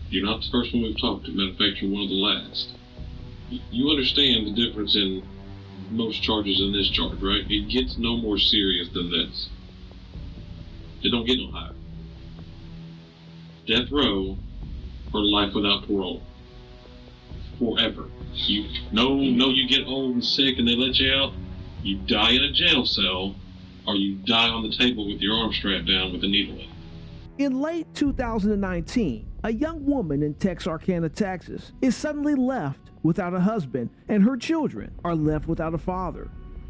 You're not the first one we've talked to. Matter of fact, you're one of the last. You understand the difference in most charges and this charge, right? It gets no more serious than this. It don't get no higher. Death row or life without parole. Forever. You get old and sick and they let you out. You die in a jail cell, or you die on the table with your arm strapped down with a needle in it. In late 2019, a young woman in Texarkana, Texas, is suddenly left without a husband, and her children are left without a father.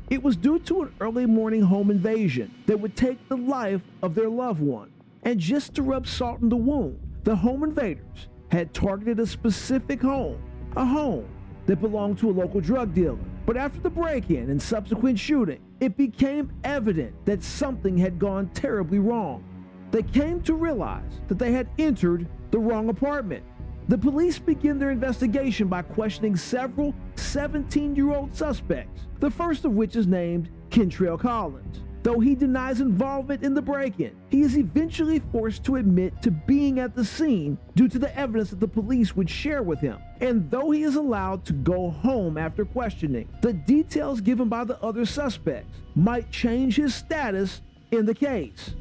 It was due to an early morning home invasion that would take the life of their loved one. And just to rub salt in the wound, the home invaders had targeted a specific home, a home that belonged to a local drug dealer. But after the break-in and subsequent shooting, it became evident that something had gone terribly wrong. They came to realize that they had entered the wrong apartment. The police began their investigation by questioning several 17-year-old suspects, the first of which is named Kentrell Collins. Though he denies involvement in the break-in, he is eventually forced to admit to being at the scene due to the evidence that the police would share with him. And though he is allowed to go home after questioning, the details given by the other suspects might change his status in the case.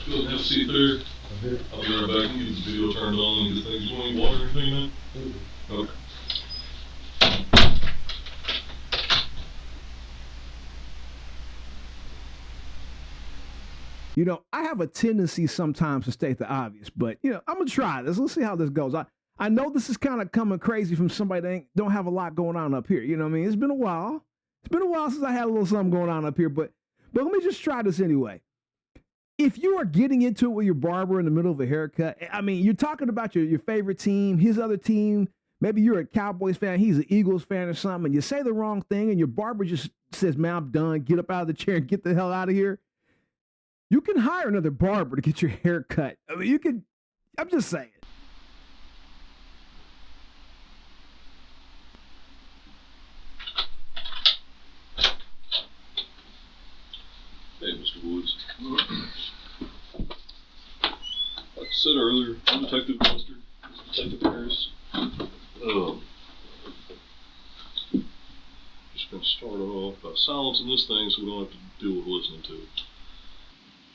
Go have a seat there. I'll be right back and get the video turned on and get things. You want any water or anything, man? Okay. You know, I have a tendency sometimes to state the obvious, but, I'm going to try this. Let's see how this goes. I know this is kind of coming crazy from somebody that don't have a lot going on up here. You know what I mean? It's been a while. It's been a while since I had a little something going on up here, but let me just try this anyway. If you are getting into it with your barber in the middle of a haircut, I mean, you're talking about your favorite team, his other team, maybe you're a Cowboys fan, he's an Eagles fan or something, and you say the wrong thing and your barber just says, man, I'm done, get up out of the chair and get the hell out of here. You can hire another barber to get your hair cut. I mean, I'm just saying. Hey, Mr. Woods. Like I said earlier, I'm Detective Buster. Detective Harris. Just gonna start off by silencing this thing so we don't have to deal with listening to it.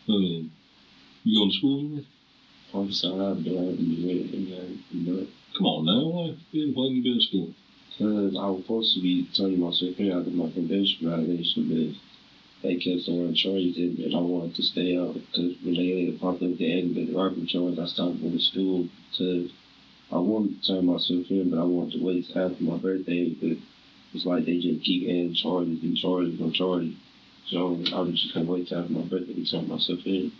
You going to school anymore? I'm sorry, I'm doing it. Come on now, why you been in school? Because I was supposed to be turning myself in after my convention violation, but they kept on charges and I wanted to stay out because when they had popped up the aggravated robbery charge, I stopped going to school because I wanted to turn myself in, but I wanted to wait after my birthday, but it's like they just keep adding charges and charges and charges. So I was just gonna wait till after my birthday to turn myself in.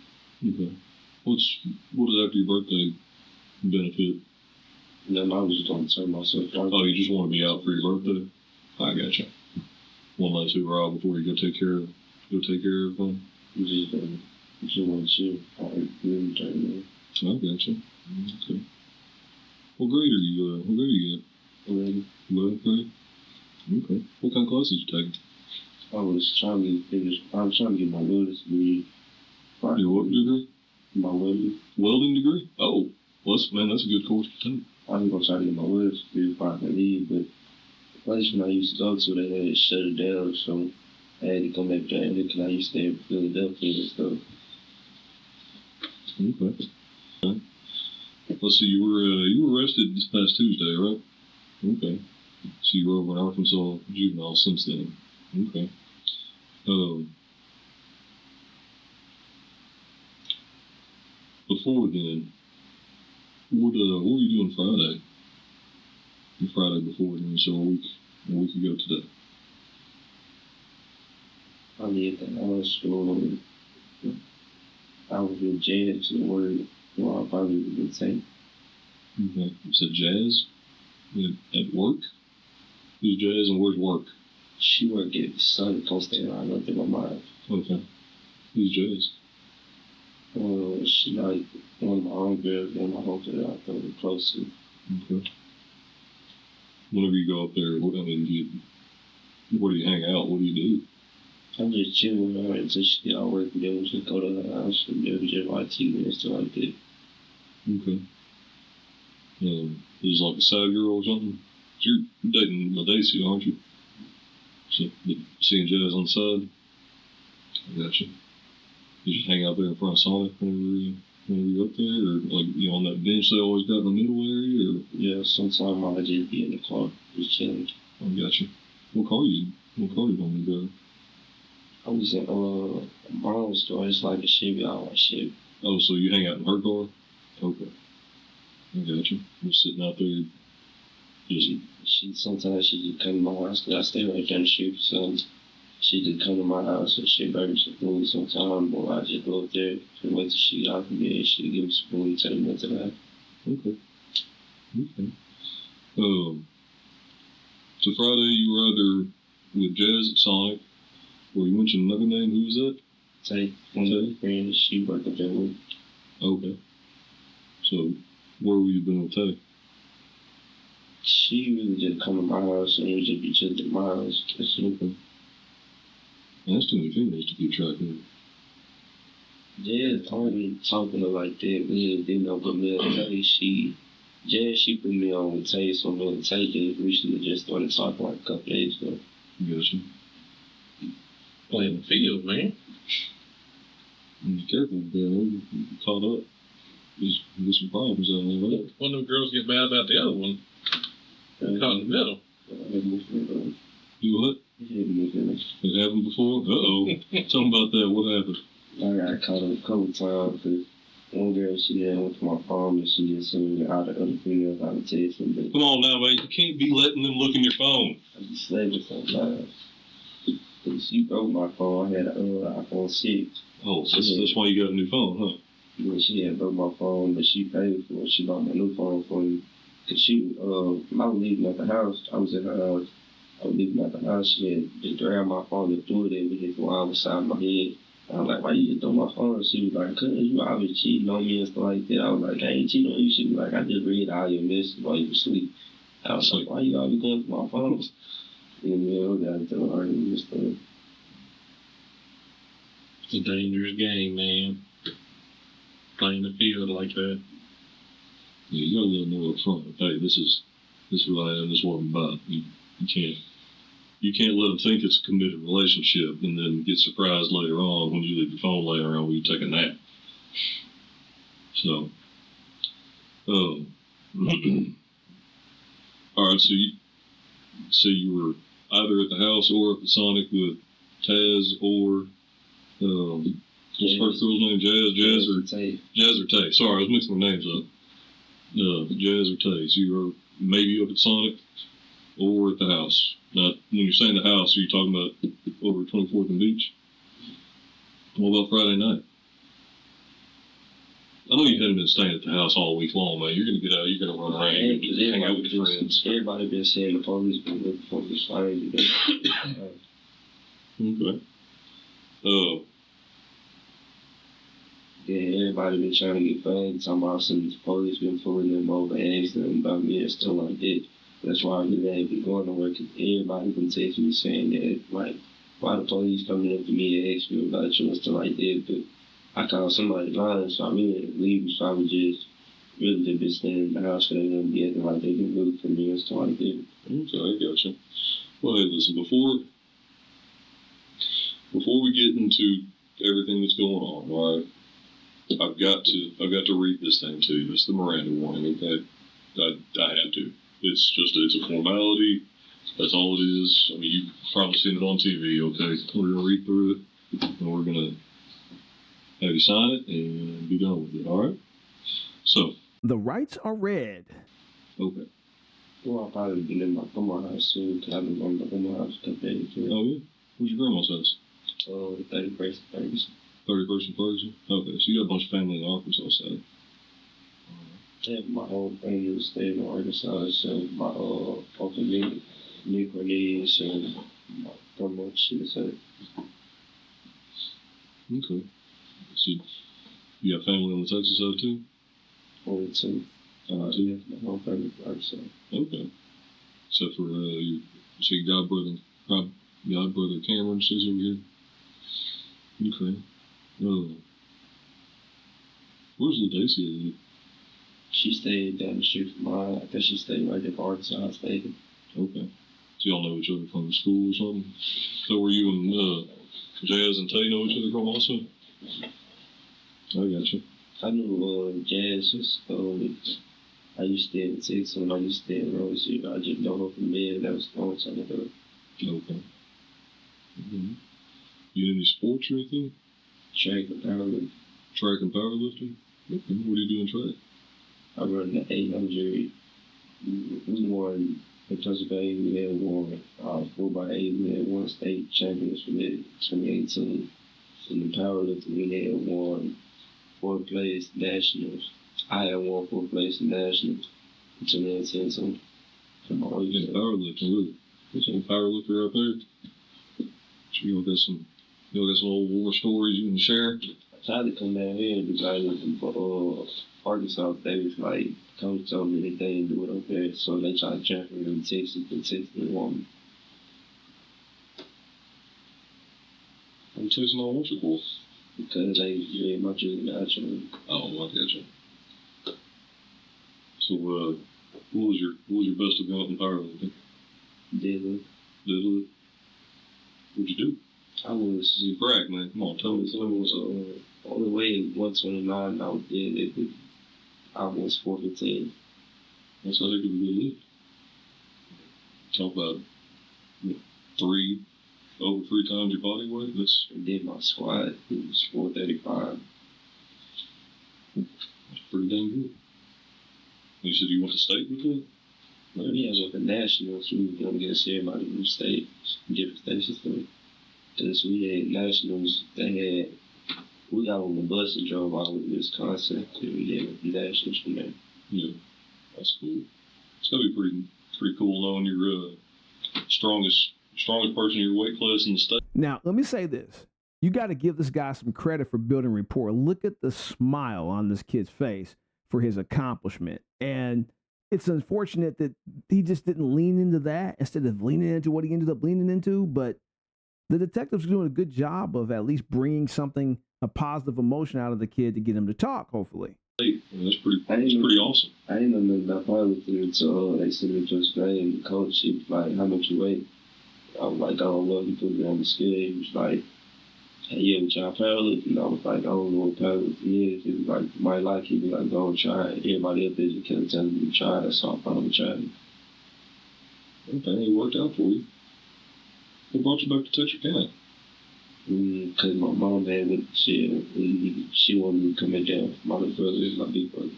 Okay. What is after your birthday benefit? Then I was just gonna turn myself in. Oh, you just want to be out for your birthday? I gotcha. One last hurrah before you go take care of everything? Just want to chill. I really turn in. I gotcha. Okay. What grade are you at? 11th grade? Okay. What kind of classes you taking? I was trying to get my welding degree. Your what degree? My welding. Welding degree? Oh, well, that's a good course to take. I was gonna try to get my welding degree before I could leave, but the place when I used to go to, they had to shut it down, so I had to come back down there because I used to stay in Philadelphia and stuff. Okay. Let's see, you were arrested this past Tuesday, right? Okay. So you were over in Arkansas juvenile since then. Okay. Before then, what were you doing Friday? Friday before then, so a week ago today. I mean, I was school. I was with Jazz and work. Well, I probably would be safe. Okay. You said Jazz? At work? Who's Jazz and where's work? She worked at 'Sun Coast. I don't think my mind. Okay. Who's Jazz? Who's Jazz? Where's work? She work at Sun Coast. I don't think my mind. Okay. Who's Jazz? At work? Where's work? She work at 'Sun Coast. I don't think my mind. Okay. Who's Jazz? She like one of my own girls and my homegirl that I feel close to. Okay. Whenever you go up there, where do you hang out? What do you do? I'm just chilling with her until she get out work and then we just go to her house and then we just watch TV and stuff like that. Okay. Is like a side girl or something? You're dating Daisy, aren't you? So, seeing Jazz on the side? I gotcha. You just hang out there in front of Sonic whenever you're up there? Or like, on that bench they always got in the middle area? Or? Yeah, sometimes I just be in the car, just chilling. I gotcha. What car you normally drive? I was in Marlon store. It's like a Chevy. I like Chevy. Oh, so you hang out in her car? Okay. I gotcha. Just sitting out there. She sometimes she just come to my house because I stay right down the street. So she just come to my house and she brings some food sometimes. Or I just go up there and wait till she get out from there. She give me some food, take me to the house. Okay. So Friday you were either with Jazz at Sonic, or you mentioned another name. Who was that? Tay. One of her friends. She worked up there with. Okay. So where were you been with Tay? She really just come to my house and we just be chilling at my house. That's it. Okay. And that's too many females to keep track of. Yeah, I ain't talking to her like that. We just didn't know, but me and Tay, she put me on with Tay, so me and Tay just recently just started talking like a couple days ago. Gotcha. Playing the field, man. Be careful, man. You get caught up. There's some problems out there. One of them girls get mad about the other one. Caught in the middle. You what? It happened before? Uh-oh. Tell me about that. What happened? I got caught up a couple times because one girl, she had went to my phone and she just sent me all the other females out of text. Come on now, man. You can't be letting them look in your phone. I be slaving sometimes. She broke my phone. I had an iPhone 6. Oh, so that's why you got a new phone, huh? Yeah, she had broke my phone, but she paid for it. She bought my new phone for me. Cause I was leaving at the house. I was in her house. I was leaving at the house. She had just grabbed my phone and threw it at me while I was beside my head. I was like, why you just throw my phone? She was like, cause you always cheating on me and stuff like that. I was like, I ain't cheating on you. She was like, I just read all your messages while you were asleep. I was like, why you always going through my phone? And we got into an argument and stuff. It's a dangerous game, man. Playing the field like that. Yeah, you gotta let them know up front. Hey, this is who I am. This is what I'm about. You can't let them think it's a committed relationship and then get surprised later on when you leave your phone laying around when you take a nap. So, all right. So you were either at the house or at the Sonic with Taz or what's the first girl's name? Jazz or Tay. Jazz or Tay. Sorry, I was mixing their names up. Jazz or Tay. So you were maybe up at Sonic or at the house. Now, when you're saying the house, are you talking about over 24th and Beach? What about Friday night? I know you hadn't been staying at the house all week long, man. You're gonna get out. You're gonna run around. You're gonna hang out with your friends. Everybody been saying the police been looking for this fine. Okay. Yeah, everybody been trying to get fined. Talking about some police been pulling them over, asking them about me and stuff like that. That's why I really ain't been going nowhere, because everybody been texting me saying that, like, why the police coming up to me and asking me about you and stuff like that. But I called somebody lying, so I really didn't leave. So I was just really just been staying in the house for them to be acting like they can look for me and stuff like that. Okay, I gotcha. Well, hey, listen, before we get into everything that's going on, all right, I've got to read this thing to you. It's the Miranda warning. Okay, I have to. It's a formality. That's all it is. I mean, you've probably seen it on TV. Okay, we're gonna read through it, and we're gonna have you sign it and be done with it. All right. So the rights are read. Okay. Well, I'll probably be in my grandma's house soon, because I've been going to my grandma's house a couple days. Oh yeah. Where's your grandma's house? 31st and Ferguson. 31st and Ferguson? Okay, so you got a bunch of family in Arkansas side. Yeah, my whole family was staying in Arkansas, so my uncle Nick Cornelius and my grandma, she was at. Okay. So You got family on the Texas side too? Only two. Yeah, my whole family part, so. Okay. Except for your godbrother Cameron stays over here. Okay. Where's LaDacia at? She stayed down the street from mine. I think she stayed right there for Arkansas State. Okay. So y'all know each other from school or something? So were you and Jazz and Tay know each other from also? I gotcha. I knew Jazz just I used to stay in Texas and I used to stay in Rose. I just know her from there. That was the only time I heard. Okay. Mm-hmm. You in any sports or anything? Track and powerlifting. Track and powerlifting? Okay. What do you do in track? I run the 800. We won in Pennsylvania. We had won 4x8. We had won state champions for that 2018. In the powerlifting, we had won 4th place nationals. I had won 4th place nationals in 2018. So, in powerlifting, really? There's some powerlifter out there. You got some old war stories you can share? I tried to come down here and do powerlifting for Arkansas. They was like, coach told me that they didn't do it up there, so they tried to transfer me to Texas, but Texas didn't want me. I'm Texas not want you for? Because they very much in the action. Oh, I gotcha. So, what was your best event in powerlifting? Deadlift. What'd you do? I was. You brag, man. Come on, tell me what's up. All the way 129, I was deadlifting. I was 415. That's a heck of a good lift. Talk about over three times your body weight. That's. I did my squat. It was 435. That's pretty dang good. You said you went to state with it? Yeah, with the nationals, we were going to get a ceremony from the state, different states and stuff. Because we had nationals, we got on the bus and drove out with Wisconsin, and we did nationals from there. Yeah, that's cool. It's going to be pretty cool knowing you're strongest person in your weight class in the state. Now, let me say this. You got to give this guy some credit for building rapport. Look at the smile on this kid's face for his accomplishment. And it's unfortunate that he just didn't lean into that instead of leaning into what he ended up leaning into. But the detectives are doing a good job of at least bringing a positive emotion out of the kid to get him to talk, hopefully. That's pretty awesome. I didn't know nothing about powerlifting until they sent me to Australia, and the coach, he was like, how much you weigh? I was like, I don't know. He put me on the scale. He was like, hey, you ever try powerlifting? I was like, I don't know what powerlifting is. He was like, you might like it. He was like, go and try it. Everybody up there just kept telling me to try it, so I finally tried it. Okay, it worked out for you. What brought you back to Texarkana? Because my mom had went to jail. She wanted me to come in jail. My little brother is my big brother.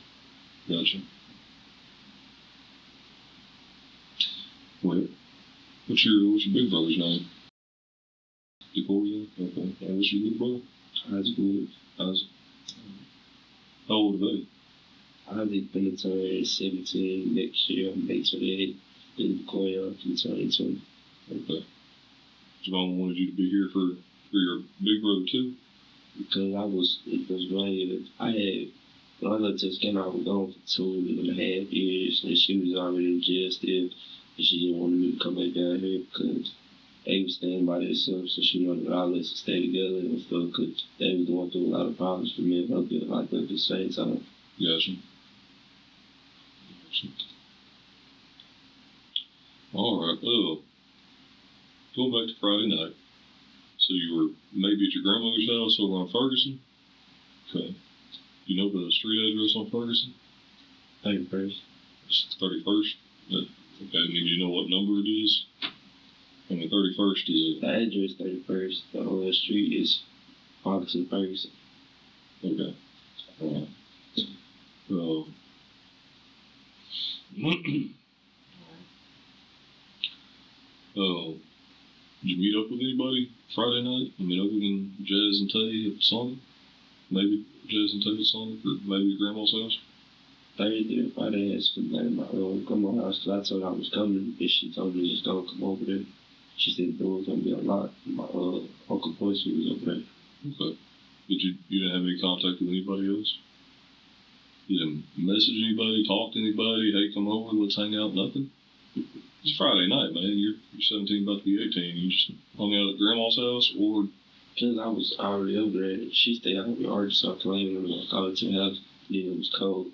Gotcha. What's your big brother's name? Decoria? Okay. And what's your big brother? Isaac. How old are they? Isaac been turn 17 next year, May 28th. Then Decoria can turn 20. Okay. Your mom wanted you to be here for your big brother too? Because it was great. When I left Texarkana, I was gone for 2.5 years, and she was already in jail still. And she didn't want me to come back down here because they was staying by themselves, so she wanted all of us to stay together and stuff because they was going through a lot of problems for me and her getting locked up at the same time. Gotcha. All right. Going back to Friday night. So you were maybe at your grandmother's house over on Ferguson? Okay. You know the street address on Ferguson? 31st. It's 31st? Okay, and you know what number it is? And the 31st is the address 31st. The whole street is Ferguson. Okay. Did you meet up with anybody Friday night? I mean, other than Jazz and Tay at Sonic? Maybe Jazz and Tay at Sonic, or maybe your grandma's house? Thursday or Friday, I spent the night at my grandma's house because I told her I was coming, and she told me just don't come over there. She said there was going to be a lot. My Uncle Percy was over there. Okay. But you didn't have any contact with anybody else? You didn't message anybody, talk to anybody, hey, come over, let's hang out, nothing? It's Friday night, man. You're 17, about to be 18. You just hung out at Grandma's house, or... Because I was already over there. She stayed out in Arkansas, claiming when I got to her house, it was cold.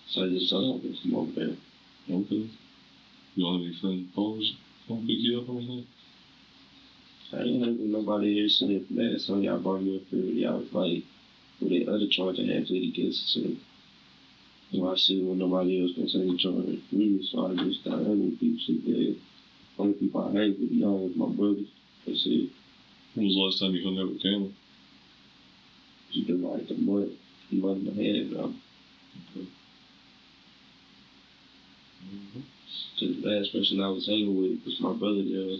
So I just thought I would come over there. Okay. You don't have any friends, cars, don't pick you up or anything? I ain't had nobody here since last time y'all brought me up here. Y'all was like, with the other charge I had pleaded against. So I see when nobody else can say the charge. Really, so I just got other people sit there. Only people I hate with y'all was my brothers. That's it. When was the last time you hung out with Cameron? It's been like a month and a half now. Okay. Because the last person I was hanging with was my brother there.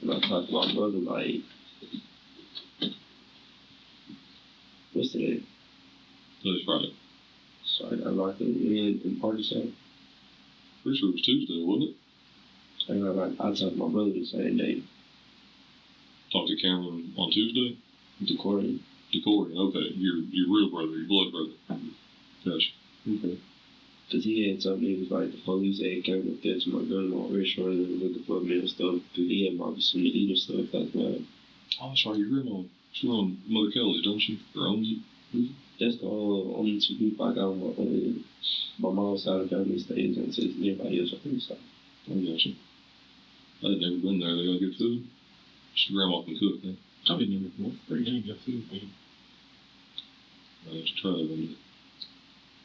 And I talked to my brother like, what's today? Today's Friday. So I got locked in Arkansas. Pretty sure it was Tuesday, wasn't it? I talked to my brother the same day. Talked to Cameron on Tuesday? Decorian. Okay. Your real brother, your blood brother. Gotcha. Okay. Because he had something, he was like, the police had came up there to my grandma's restaurant and looking for me and stuff. Because he had bought me some to eat and stuff like that. Oh, that's right, your grandma. She's on Mother Kelly's, don't she? Or owns it? That's the only two people I got on my mom's side of the family stays and says everybody else on his side. I gotcha. I had never been there. They got good food. Your grandma can cook, man. I didn't even know. Pretty dang good food, man. I have to try them.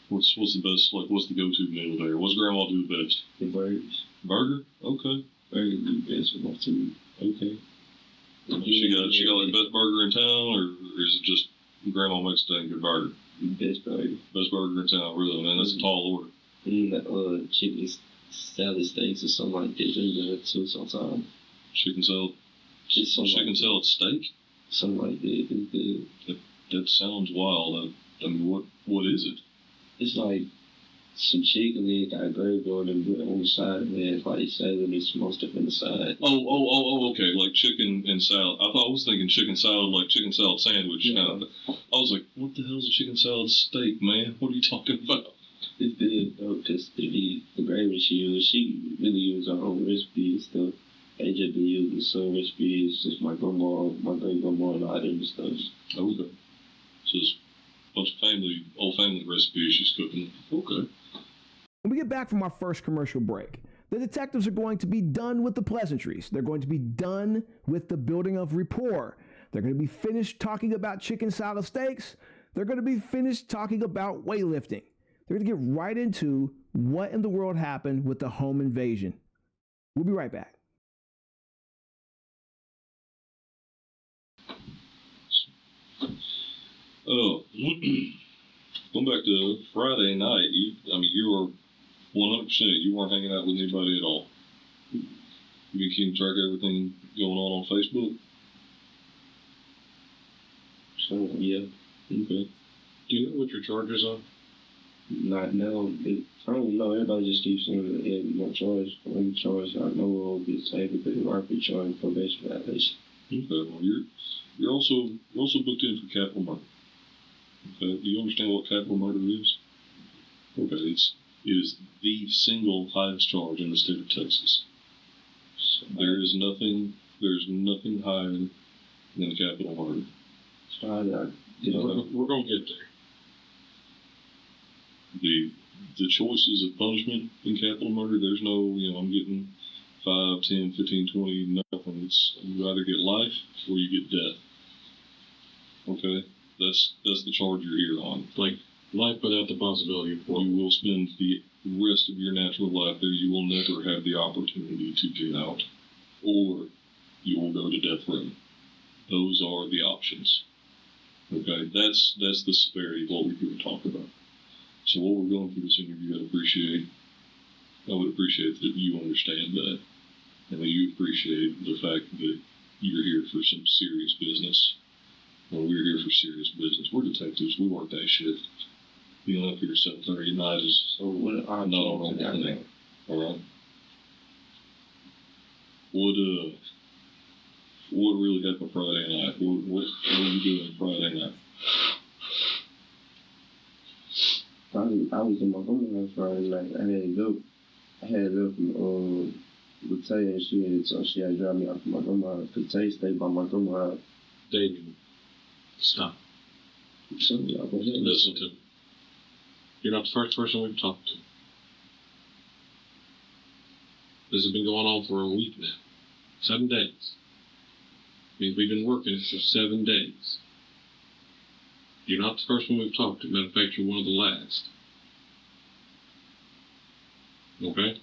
What's the best, like, what's the go-to meal there? What's grandma do the best? The burgers. Burger? Okay. Burgers do the best with my food. Okay. She got like the best burger in town, or is it just grandma makes a dang good burger? Best burger. Best burger in town, really, man. That's a tall order. And chicken salad steaks or something like that. They do that too sometimes. Chicken salad? Just Chicken salad steak? Something like that. It's good. That sounds wild. I mean, what is it? It's like some chicken leg, got gravy on the side, and then it's like salad and some more stuff in the side. Oh, okay, like chicken and salad. I was thinking chicken salad, like chicken salad sandwich. Yeah. Kind of. I was like, what the hell's a chicken salad steak, man? What are you talking about? It's good though, because the gravy she really used her own recipes and stuff. They just been using some recipes, just my great grandma and all that stuff. Okay. So it's a bunch of old family recipes she's cooking. Okay. When we get back from our first commercial break, the detectives are going to be done with the pleasantries. They're going to be done with the building of rapport. They're going to be finished talking about chicken salad steaks. They're going to be finished talking about weightlifting. They're going to get right into what in the world happened with the home invasion. We'll be right back. Oh, going back to Friday night, you were 100%, you weren't hanging out with anybody at all. You been keeping track of everything going on Facebook? So, yeah. Okay. Do you know what your charges are? Not now. I don't know. Everybody just keeps saying that they have no choice. When you charge, I know we'll be safe because you are be charged for probation violation. Okay, well, you're also booked in for capital murder. Okay, do you understand what capital murder is? Okay, it is the single highest charge in the state of Texas. So there's nothing higher than capital murder. So We're going to get there. The choices of punishment in capital murder, there's no, I'm getting 5, 10, 15, 20, nothing. It's you either get life or you get death. Okay? That's the charge you're here on. Like life without the possibility of parole. You will spend the rest of your natural life there. You will never have the opportunity to get out. Or you will go to death row. Those are the options. Okay? That's the severity of what we're here to talk about. So what we're going through this interview, I would appreciate that you understand that. And that you appreciate the fact that you're here for some serious business. Well, we're here for serious business. We're detectives. We work that shift. Being up here at 7:30 at night is So what are not a normal thing. All right. What really happened Friday night? What were you doing Friday night? I was in my grandma's Friday night. I had to go from with Tay, and she had to drive me out to my grandma's because Tay stayed by my grandma's. David, stop. So y'all go ahead. Listen to me. You're not the first person we've talked to. This has been going on for a week now. 7 days. Means we've been working for 7 days. You're not the first one we've talked to. Matter of fact, you're one of the last. Okay?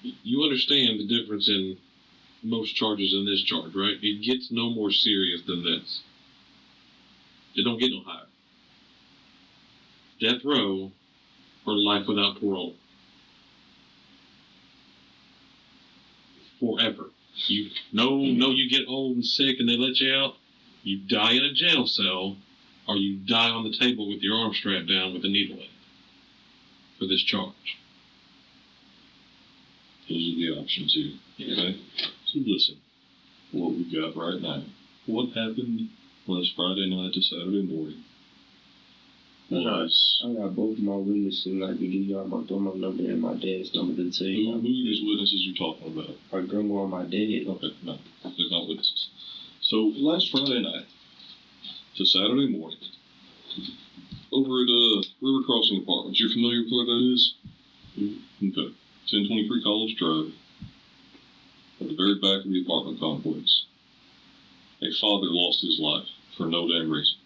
You understand the difference in most charges and this charge, right? It gets no more serious than this. It don't get no higher. Death row or life without parole. Forever. You get old and sick and they let you out, you die in a jail cell, or you die on the table with your arm strapped down with a needle in it for this charge. Those are the options here. Okay? So listen, what we got right now. What happened last Friday night to Saturday morning? I got both of my witnesses, and I can give y'all my grandma number and my dad's number to tell you. Who are these witnesses you're talking about? My grandma and my dad. Okay, no, they're not witnesses. So last Friday night to Saturday morning, over at River Crossing Apartments, you're familiar with where that is? Mm-hmm. Okay. 1023 College Drive, at the very back of the apartment complex. A father lost his life for no damn reason.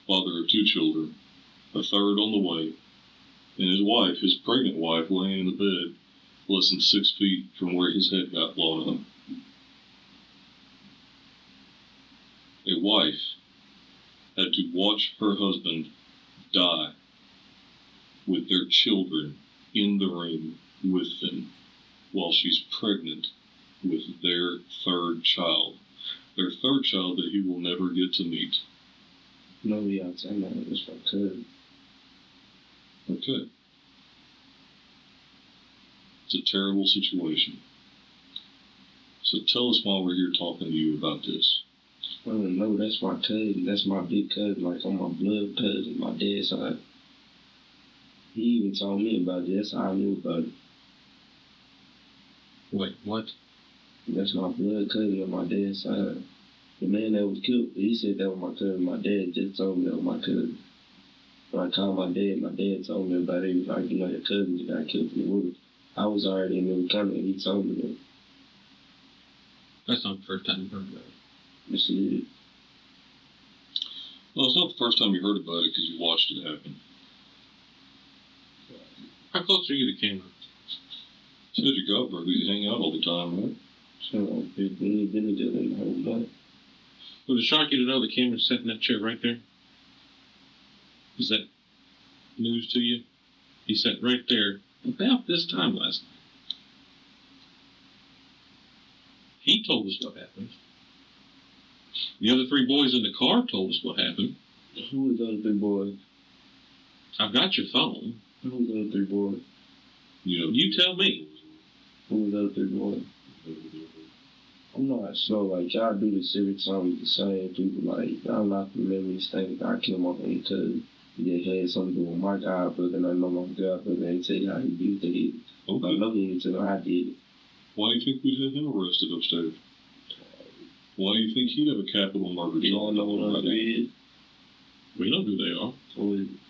Father of 2 children, a third on the way, and his wife, his pregnant wife, laying in the bed less than 6 feet from where his head got blown up. A wife had to watch her husband die with their children in the room with them while she's pregnant with their 3rd child. Their 3rd child that he will never get to meet. No, yeah, I'm saying that. That's my cousin. Okay. It's a terrible situation. So tell us why we're here talking to you about this. Well, no, that's my cousin. That's my big cousin. Like, on my blood cousin, my dad's side. He even told me about it. That's how I knew about it. Wait, what? That's my blood cousin on my dad's side. The man that was killed, he said that was my cousin. My dad just told me that was my cousin. When I called my dad told me about it. He was like, you know, your cousin just got killed in the woods. I was already in the county and he told me that. That's not the first time you heard about it. Yes, it is. Well, it's not the first time you heard about it because you watched it happen. How close are you to camera? Said you got brother, you hang out all the time, right? So, we ain't been together in the whole night. Would it shock you to know the camera's sitting in that chair right there? Is that news to you? He sat right there about this time last night. He told us what happened. The other 3 boys in the car told us what happened. Who was the other 3 boys? I've got your phone. Who was the other 3 boys? You tell me. Who was the other 3 boys? I'm not sure, like, y'all do this every time with the same people, like, y'all not remember these things. I killed my own cousin. They had something to do with my godbrother, and I know my godbrother ain't tell you how he did it. Okay. I know he didn't tell you how I did it. Why do you think we'd have him arrested upstairs? Why do you think he'd have a capital murder charge? You don't know what other is? We know who they are. Who is it?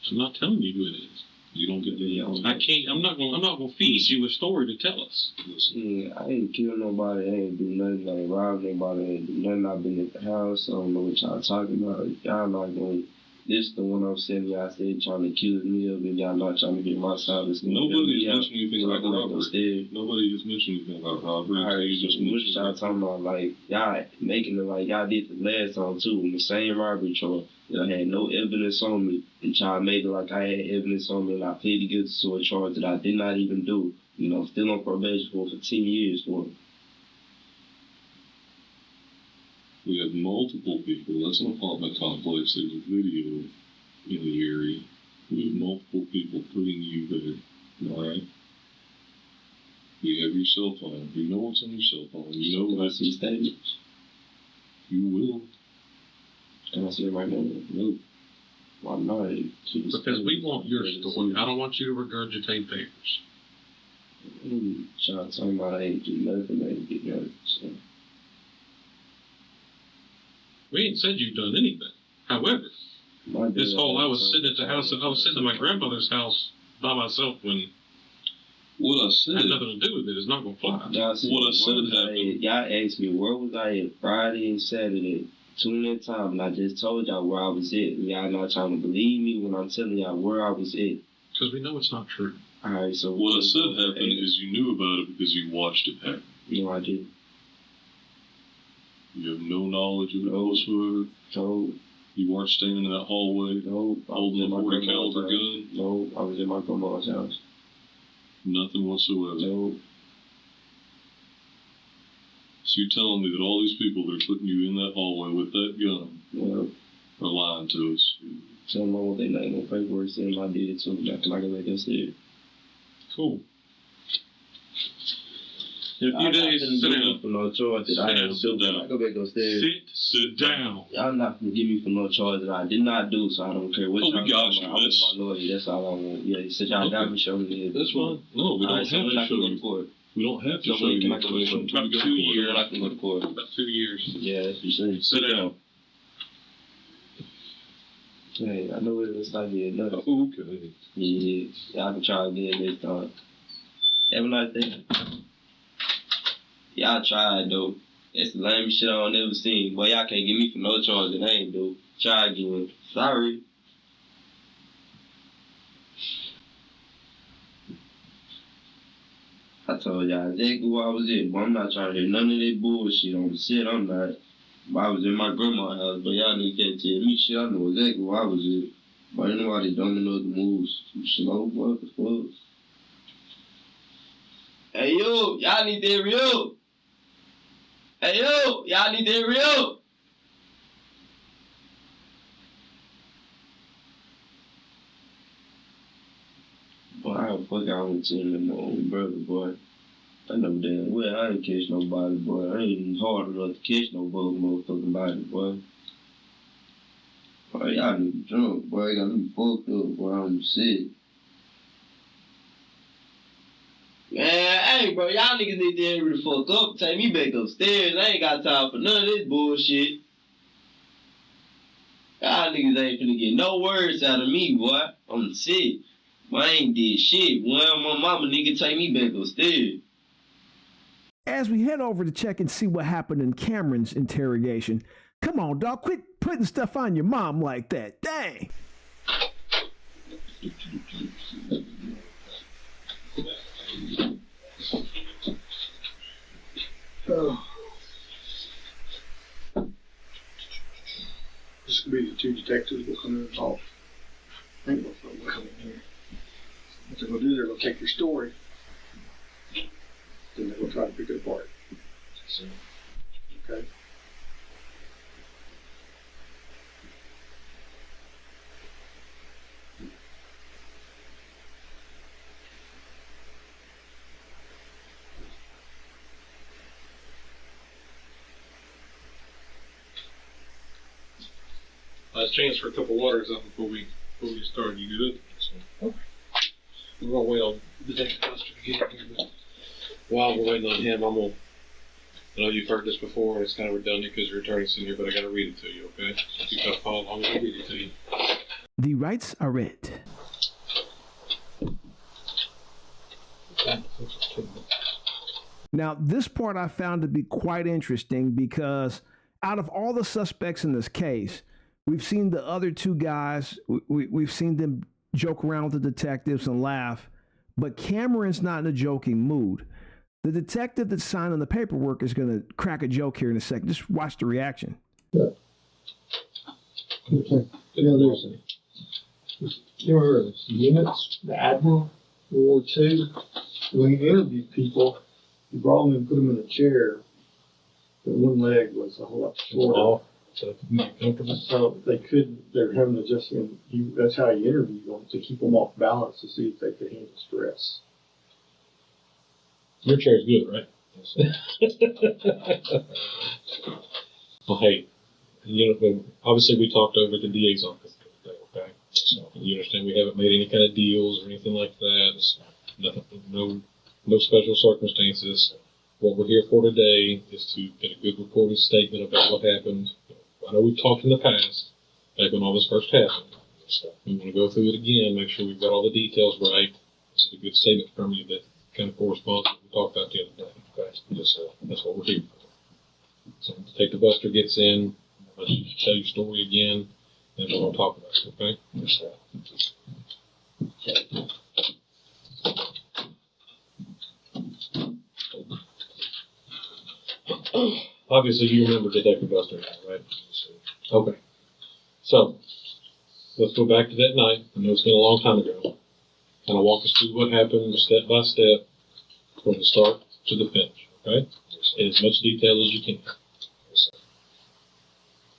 So I'm not telling you who it is. You don't get the I can't. I'm not gonna feed you a story to tell us. Listen. Yeah, I ain't kill nobody. I ain't do nothing. I ain't rob nobody. I ain't do nothing. I've been at the house. I don't know what y'all talking about. Y'all not going. This the one I'm saying. Y'all said trying to kill me up, and y'all not trying to get my side. Nobody has mentioned anything about robbery. Upstairs. Nobody has mentioned anything about robbery. Alright, You just what mentioned y'all talking about? Like, y'all making it like y'all did the last time too, in the same robbery charge. Y'all had no evidence on me, and y'all made it like I had evidence on me, and I pleaded guilty to a charge that I did not even do. You know, still on probation for 10 years for it. We have multiple people. That's an apartment complex. There's a video in the area. We have multiple people putting you there. All right. You have your cell phone. You know what's on your cell phone. You know Can I that see statements? you will. Can I see it right now? No. Why not? Because we want your story. I don't want you to regurgitate theirs. Trying to tell me I ain't do nothing, man. Get nothing. So. We ain't said you've done anything. However, this whole I was sitting at the house, I was sitting at my grandmother's house by myself when What I said. had nothing to do with it. It's not gonna fly. What I said happened. Y'all asked me where was I at Friday and Saturday. Tune in time, and I just told y'all where I was at. Y'all not trying to believe me when I'm telling y'all where I was at. Because we know it's not true. Alright, so What I said happened is you knew about it because you watched it happen. No, I didn't. You have no knowledge of it whatsoever. So You weren't standing in that hallway holding a 40 caliber gun. No, I was in my grandma's house. Nothing whatsoever. No. So you're telling me that all these people that are putting you in that hallway with that gun are lying to us? Tell them what they name on paperwork, saying I did it, so I can make us there. Cool. In a few days, sit down. For no charge that I didn't do. I go back upstairs. Sit down. Y'all not gonna give me for no charge that I did not do, so I don't care what y'all we got you. I was my lawyer, that's all I want. Yeah, you said y'all got me showing me. That's fine. No, we don't have to show you. Court. We don't have to So show when you can I go to information court? until we go to 2 court. years. When I can go to court. About 2 years. Yeah, that's what you said. Sit down. Hey, I know what it looks like here. No. Okay. Yeah, y'all can try again this time. Have a nice day. Y'all tried though. That's the lamest shit I never seen. Boy, y'all can't get me for no charge that I ain't do. Try again. Sorry. I told y'all exactly where I was at, but I'm not trying to hear none of that bullshit on the set. I'm not. But I was in my grandma's house, but y'all niggas can't tell me shit. I know exactly where I was at. But ain't nobody dumb enough to move slow, what the fuck? Hey yo, y'all need to hurry up. Hey yo, y'all need to hurry up. Boy, I don't fuck out with telling my own brother, boy. I know damn well I ain't catch nobody, boy. I ain't hard enough to catch no motherfucking body, boy. Boy, y'all niggas drunk, boy. Got me fucked up, boy. I'm sick. Man, hey, bro, y'all niggas need to hurry the fuck up. Take me back upstairs. I ain't got time for none of this bullshit. Y'all niggas ain't finna get no words out of me, boy. I'm sick. Boy, I ain't did shit. Boy, my mama nigga take me back upstairs. As we head over to check and see what happened in Cameron's interrogation, come on, dog, quit putting stuff on your mom like that. Dang. Oh. This could be the two detectives will come in and talk. I think both of them will come in here. What they're going to do, they're going to take your story. Then they're going to try to pick it apart. So, okay? Let's transfer a couple waters up before we start. You good? So, okay. We're gonna wait on Detective Custer to get in here, but while we're waiting on him, I know you've heard this before, and it's kind of redundant because your attorney's in here, but I gotta read it to you, okay? If you gotta follow along, I'll read it to you. The rights are read. Now, this part I found to be quite interesting because out of all the suspects in this case, we've seen the other two guys, we've seen them joke around with the detectives and laugh, but Cameron's not in a joking mood. The detective that signed on the paperwork is going to crack a joke here in a second. Just watch the reaction. Yeah. Okay. Yeah, there's units, the Admiral, World War II. When you interview people, you brought them and put them in a chair. But one leg was a whole lot shorter. So they couldn't, they're having to just, that's how you interview them, to keep them off balance to see if they could handle stress. Your chair's good, right? Well, hey, obviously we talked over at the DA's office the other day, okay? So you understand we haven't made any kind of deals or anything like that. It's nothing, no special circumstances. What we're here for today is to get a good reporting statement about what happened. I know we've talked in the past, back when all this first happened. So we want to go through it again, make sure we've got all the details right. This is a good statement from you that kind of corresponds to what we talked about the other day. Okay? That's what we're here for. So Take the Buster gets in, let you tell your story again, and we're going to talk about it, okay? Yes, sir. Obviously, you remember Detective Buster now, right? Okay. So, let's go back to that night. I know it's been a long time ago. Kind of walk us through what happened step by step from the start to the finish, okay? In as much detail as you can.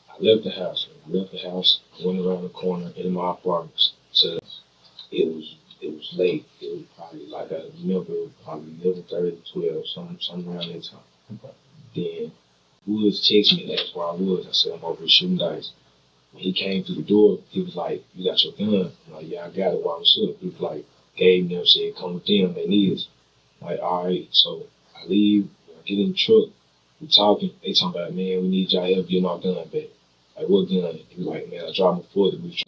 I left the house. Went around the corner in my apartment. So it was late. It was probably like I remember probably 11:30 to 12, something around that time. Okay. Then Woods texted me and asked where I was. I said I'm over at shooting dice. When he came through the door, he was like, "You got your gun?" I'm like, "Yeah, I got it. Why was up?" He was like, gave me, said, "Come with them. They need us." I'm like, all right. So I leave. I get in the truck. We talking. They talking about, "Man, we need y'all help getting our gun back." Like, what gun? He was like, "Man, I dropped my foot." We was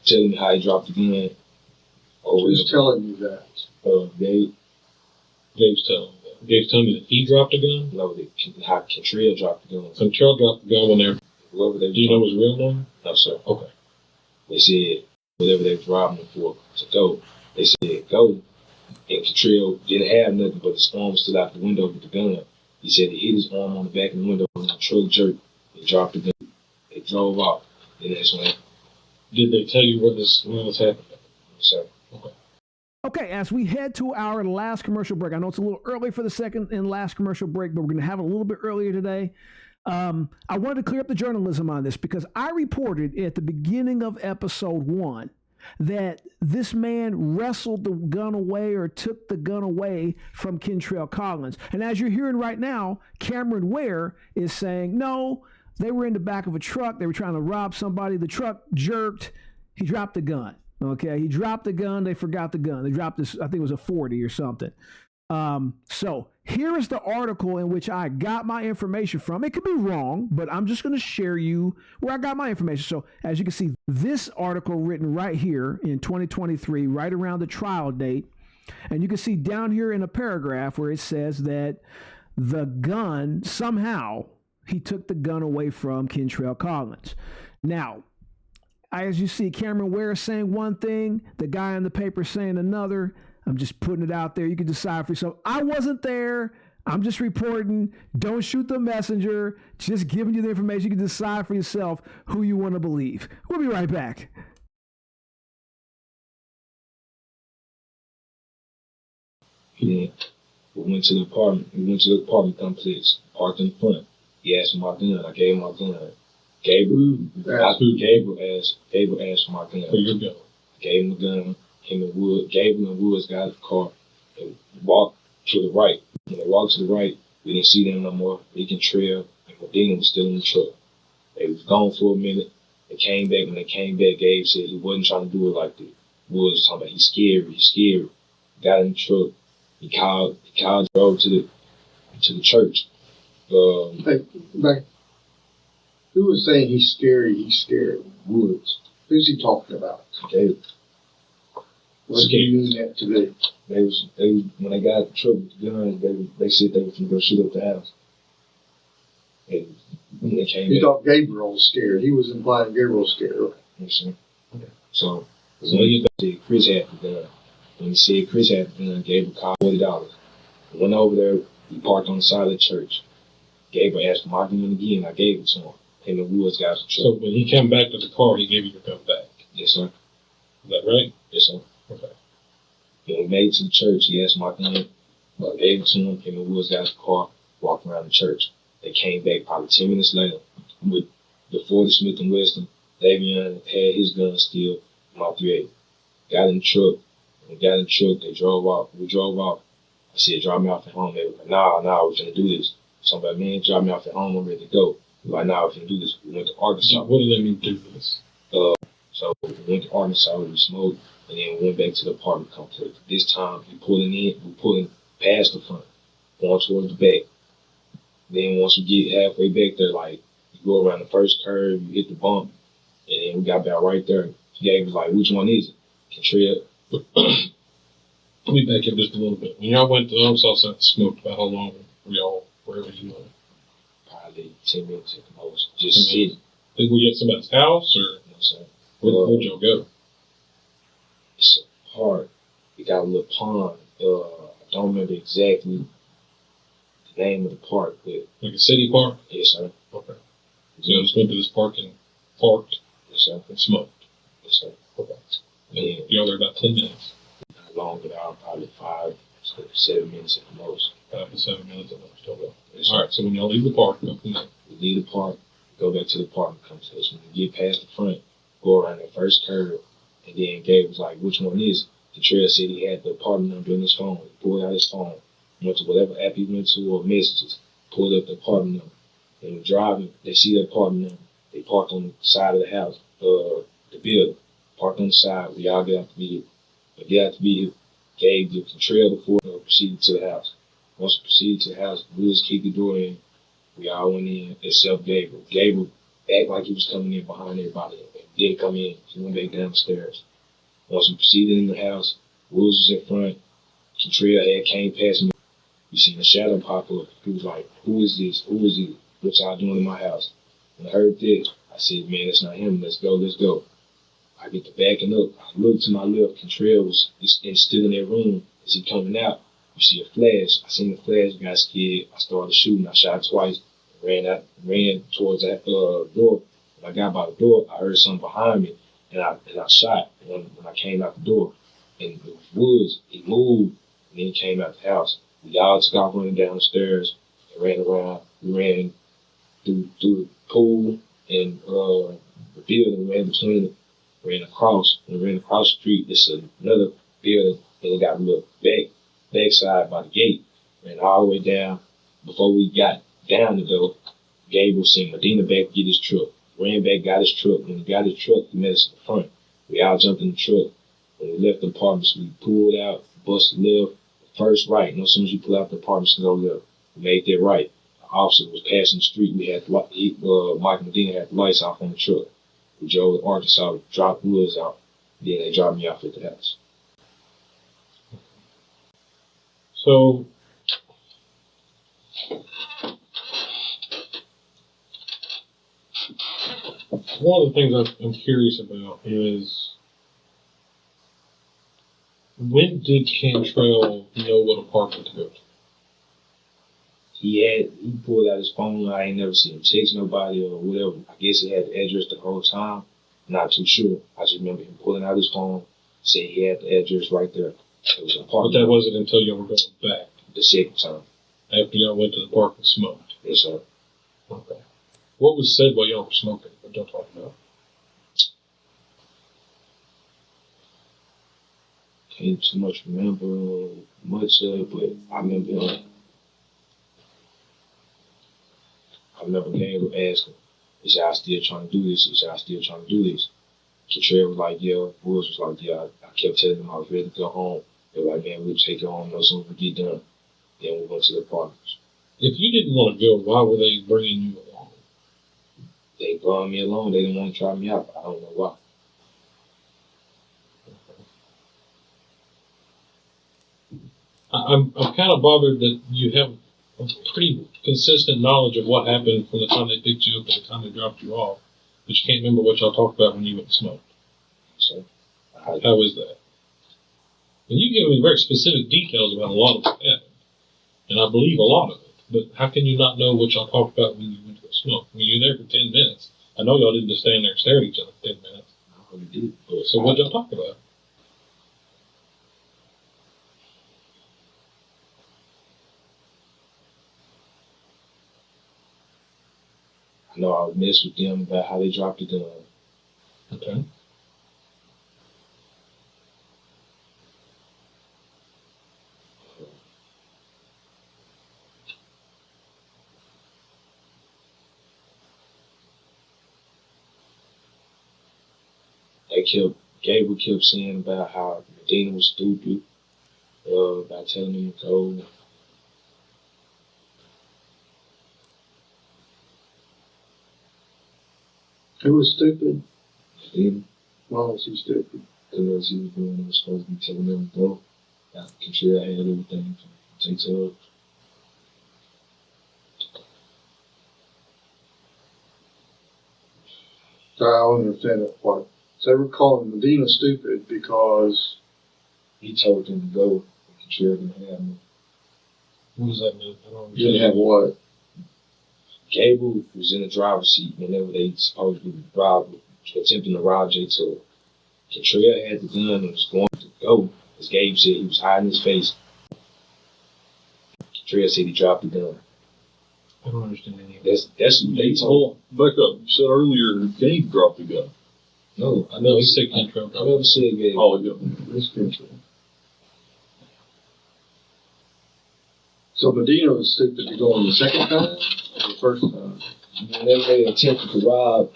telling me how he dropped the gun. Who's telling you that? Dave's telling me that he dropped a gun? No, how Cantrell dropped the gun. Cantrell dropped the gun when they're... Whoever they Do you know his real name? No, sir. Okay. They said, whatever they was robbing him for to go, they said, go. And Cantrell didn't have nothing, but his arm was still out the window with the gun. He said he hit his arm on the back of the window and the truck jerked. He dropped the gun. They drove off. And that's when... Did they tell you where this happened? Sir. Okay. Okay, as we head to our last commercial break, I know it's a little early for the second and last commercial break, but we're going to have it a little bit earlier today. I wanted to clear up the journalism on this because I reported at the beginning of episode 1 that this man wrestled the gun away or took the gun away from Kentrell Collins. And as you're hearing right now, Cameron Ware is saying, no, they were in the back of a truck. They were trying to rob somebody. The truck jerked. He dropped the gun. Okay, he dropped the gun. They forgot the gun. They dropped this, I think it was a 40 or something. So here is the article in which I got my information from. It could be wrong, but I'm just going to share you where I got my information. So as you can see, this article written right here in 2023, right around the trial date. And you can see down here in a paragraph where it says that the gun, somehow, he took the gun away from Kentrell Collins. Now, as you see, Cameron Ware saying one thing, the guy in the paper saying another. I'm just putting it out there. You can decide for yourself. I wasn't there. I'm just reporting. Don't shoot the messenger. Just giving you the information. You can decide for yourself who you want to believe. We'll be right back. Yeah. We went to the apartment complex, parked in front. He asked for my gun. I gave him my gun. Gabriel asked for my gun. For your gun. I gave him the gun. Gabriel and Woods got out of the car and walked to the right. When they walked to the right, we didn't see them no more. They can trail, and Medina was still in the truck. They was gone for a minute. They came back. When they came back, Gabe said he wasn't trying to do it like that. Woods was talking about he's scared. Got in the truck. He called, drove to the church. Who was saying he's scared? Woods. Who's he talking about? Gabe. What do you mean that to be? They when they got out the truck with the gun, they said they were going to go shoot up the house. And when they came You back, thought Gabriel was scared. He was implying Gabriel was scared. right? So when he said Chris had the gun, when he said Chris had the gun, Gabriel called $40. Went over there. He parked on the side of the church. Gabriel asked for my gun again. I gave it to him. Him and Woods got some So trouble. when he came back to the car, he gave you your gun back. Yes, sir. Is that right? Yes, sir. Okay. When we made it to the church, he asked my gun. I gave it to him. Him and Woods got in the car, walked around the church. They came back probably 10 minutes later with the 40 Smith & Wesson. Daveon had his gun still, my .38. Got in the truck. When we got in the truck, they drove off. We drove off. I said, drop me off at home. They was like, nah, we're finna do this. Somebody, man, drop me off at home. I'm ready to go. We're like, nah, we're finna do this. We went to Arkansas. What did that mean, do this? So we went to Arkansas, we smoked, and then we went back to the apartment complex. This time, we pulling past the front, going towards the back. Then once we get halfway back there, like, you go around the first curve, you hit the bump, and then we got about right there. Gabe was like, which one is it? Contreras. Let me back up just a little bit. When y'all went to Arkansas and smoked, about how long were y'all wherever you went? Probably 10 minutes at the most. Just sitting. Did we get somebody's house, or You know what I'm saying? where'd y'all go? It's a park. We got a little pond. I don't remember exactly the name of the park, but Like a city park? yes, sir. Okay. So y'all just went to this park and parked Yes, sir. and smoked. Yes, sir. Okay. Yeah. And y'all there about 10 minutes. Not long, but probably 5, 7 minutes at the most. 5 to 7 minutes at most. Okay. Yes, sir. All right, so when y'all leave the park, go from there. We leave the park, go back to the apartment complex. When we get past the front, go around that first curve, and then Gabe was like, which one is it? Contreras said he had the apartment number in his phone. He pulled out his phone, went to whatever app he went to or messages, pulled up the apartment number. And we're driving, they see the apartment number. They parked on the side of the house, the building. Parked on the side, we all get out the vehicle. We get out the vehicle, Gabe did the trail before we proceeded to the house. Once we proceeded to the house, we just kicked the door in. We all went in, except Gabriel. Gabriel acted like he was coming in behind everybody. He didn't come in. He went back downstairs. Once we proceeded in the house, Woods was in front. Contreras had came past me. We seen a shadow pop up. He was like, who is this? Who is it? What y'all doing in my house? When I heard that, I said, man, that's not him. Let's go, let's go. I get to backing up. I look to my left. Contreras was still in that room. As he coming out, you see a flash. I seen the flash, got scared. I started shooting. I shot twice. Ran towards that door. When I got by the door, I heard something behind me, and I shot when I came out the door. And it was Woods. He moved, and then he came out the house. We all took off running down the stairs and ran around. We ran through the pool and the building. We ran between it. Ran across. When we ran across the street, it's another building, and it got a little backside by the gate. Ran all the way down. Before we got down to go, Gabriel sent Medina back to get his truck. Ran back, got his truck. When he got his truck, he met us in the front. We all jumped in the truck. When we left the apartments, we pulled out, busted left, first right. And as soon as you pull out the apartments and go left, we made that right. The officer was passing the street. We had Mike Medina had the lights off on the truck. We drove to Arkansas, dropped Woods out. Then they dropped me off at the house. So, one of the things I'm curious about is, when did Cantrell know what apartment to go to? He pulled out his phone. I ain't never seen him text nobody or whatever. I guess he had the address the whole time. Not too sure. I just remember him pulling out his phone, saying he had the address right there. It was an But apartment. that wasn't until y'all were going back, The second time. after y'all went to the park and smoked. Yes, sir. Okay. What was said while y'all were smoking? What y'all talking about? Can't too much remember much of it, but I remember Gabriel asking, is y'all still trying to do this? Is y'all still trying to do this? Contreras was like, yeah. Woods was like, yeah. I kept telling them I was ready to go home. They were like, man, we'll take you home as soon as we get done. Then we went to the apartments. If you didn't want to go, why were they bringing you along? They brought me along. They didn't want to try me out. I don't know why. I'm kind of bothered that you have a pretty consistent knowledge of what happened from the time they picked you up to the time they dropped you off, but you can't remember what y'all talked about when you went and smoked. So, How is that? And you give me very specific details about a lot of what happened, and I believe a lot of it, but how can you not know what y'all talked about when you went to the smoke? I mean, you were there for 10 minutes. I know y'all didn't just stand there and stare at each other for 10 minutes. I really did. So what y'all talk about? I know I would mess with them about how they dropped the gun. Okay. Gabriel kept saying about how Medina was stupid, about telling him to go. Who was stupid? Medina, Why was he stupid? because he was doing what he was supposed to be telling them to go. Contreras had everything. Takes up. I don't understand that part. So they were calling Medina stupid because He told them to go. Contreras didn't have him. What does that mean? I don't he didn't have what? Gable was in the driver's seat whenever they supposedly attempting to rob J2. Contreras had the gun and was going to go. As Gabe said, he was hiding his face. Contreras said he dropped the gun. I don't understand any of that. That's what they told. Back up. You said earlier Gabe dropped the gun. No, I No, never he said. said Cantrell. I never said Gabe. Oh, yeah. This country. So Medina was stupid to go on the second time or the first time? Whenever they attempted to rob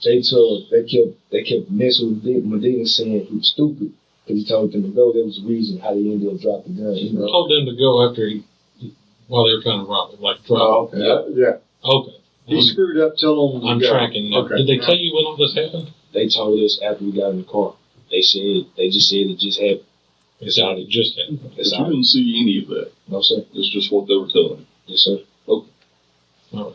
J2, they kept messing with Medina, saying he was stupid because he told them to go. That was the reason how they ended up dropping the gun. He told them to go after while they were trying to rob him, like drive. Oh, okay. Yeah. Okay. He screwed up telling them to I'm go. tracking now. Okay. Did they tell you when all this happened? They told us after we got in the car. They just said it just happened. It sounded just happened. But That's you all. didn't see any of that. No, sir. It's just what they were telling you. Yes, sir. All right.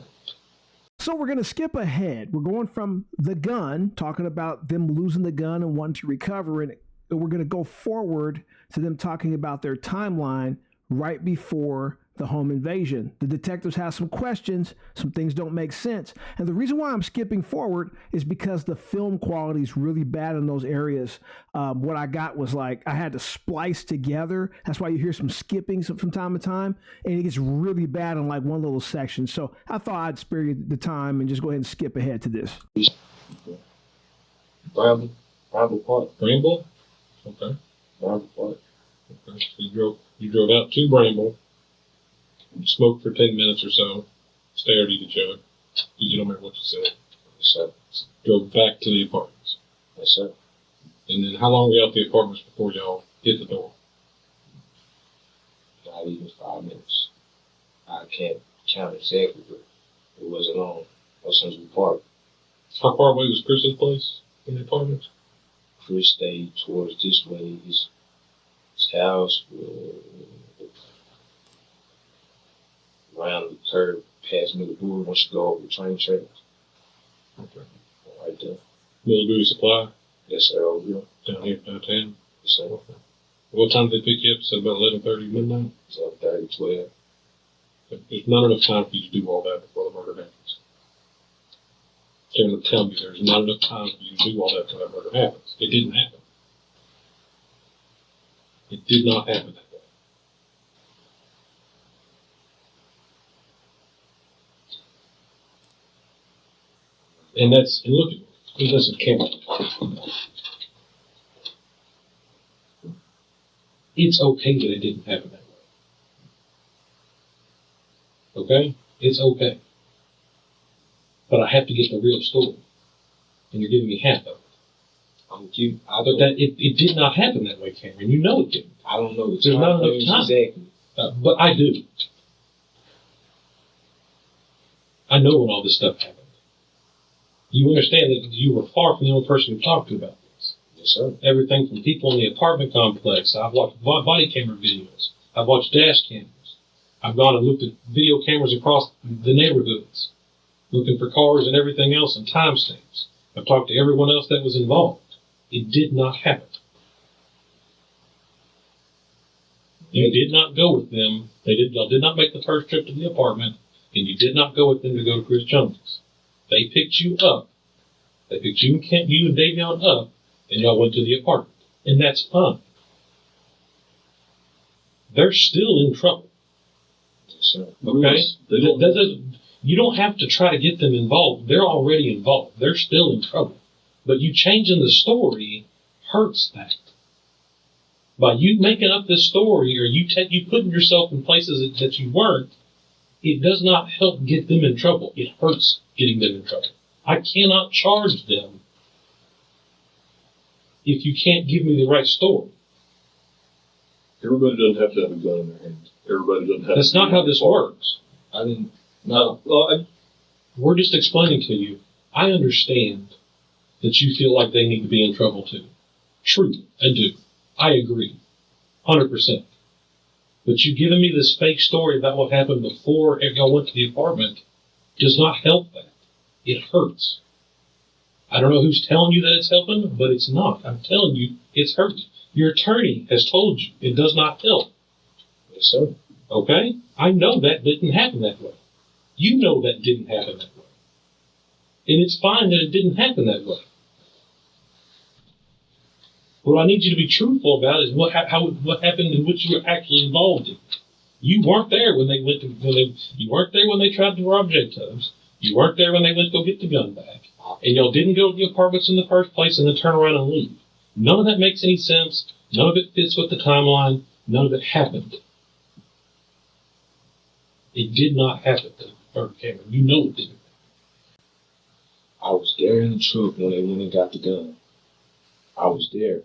So we're going to skip ahead. We're going from the gun, talking about them losing the gun and wanting to recover it. And we're going to go forward to them talking about their timeline right before the home invasion. The detectives have some questions. Some things don't make sense. And the reason why I'm skipping forward is because the film quality is really bad in those areas. What I got was like, I had to splice together. That's why you hear some skipping from time to time. And it gets really bad in like one little section. So I thought I'd spare you the time and just go ahead and skip ahead to this. Bramble Park. Bramble? Okay. Bramble Park. Okay. So you drove out to Bramble, smoked for 10 minutes or so, stared at each other. You don't remember what you said. Yes, sir. Drove back to the apartments. Yes, sir. And then how long were you out the apartments before y'all hit the door? Not even 5 minutes. I can't count exactly, but it wasn't long. As soon as we parked, How far away was Chris's place in the apartments? Chris stayed towards this way. His house around the curve past Middle Boulevard once you go over the train tracks. Okay. Right there. Middle Bowie Supply Yes, sir. Over here. down here downtown. Yes, sir. What time did they pick you up? Said about 11:30 midnight. So 30, 12. There's not enough time for you to do all that before the murder happens. They're going to tell me there's not enough time for you to do all that before that murder happens. It didn't happen. It did not happen that way. And look at me. Listen, Cameron. It's okay that it didn't happen that way. Okay? It's okay. But I have to get the real story. And you're giving me half of it. I'm with you. But it did not happen that way, Cameron. You know it didn't. I don't know the There's not enough frames time. exactly. But I do. I know when all this stuff happened. You understand that you were far from the only person who talked to about this. Yes, sir. Everything from people in the apartment complex. I've watched body camera videos. I've watched dash cameras. I've gone and looked at video cameras across the neighborhoods, looking for cars and everything else and timestamps. I've talked to everyone else that was involved. It did not happen. You did not go with them. Y'all did not make the first trip to the apartment, and you did not go with them to go to Chris Jones's. They picked you up. They picked you and Daveon up, and y'all went to the apartment. And that's fine. They're still in trouble. Yes, sir. Okay? You don't have to try to get them involved. They're already involved. They're still in trouble. But you changing the story hurts that. By you making up this story, or you putting yourself in places that you weren't, it does not help get them in trouble. It hurts getting them in trouble. I cannot charge them if you can't give me the right story. Everybody doesn't have to have a gun in their hand. Everybody doesn't have That's to. not how this works. I didn't. No, well, we're just explaining to you. I understand that you feel like they need to be in trouble too. True, I do. I agree, 100%. But you giving me this fake story about what happened before y'all went to the apartment does not help that. It hurts. I don't know who's telling you that it's helping, but it's not. I'm telling you, it's hurting. Your attorney has told you it does not help. Yes, sir. Okay? I know that didn't happen that way. You know that didn't happen that way. And it's fine that it didn't happen that way. What I need you to be truthful about is what happened and what you were actually involved in. You weren't there when they you weren't there when they tried to rob J Tubbs. You weren't there when they went to go get the gun back. And y'all didn't go to the apartments in the first place and then turn around and leave. None of that makes any sense. None of it fits with the timeline. None of it happened. It did not happen, Cameron. You know it didn't. I was there in the truck when they went and got the gun. I was there.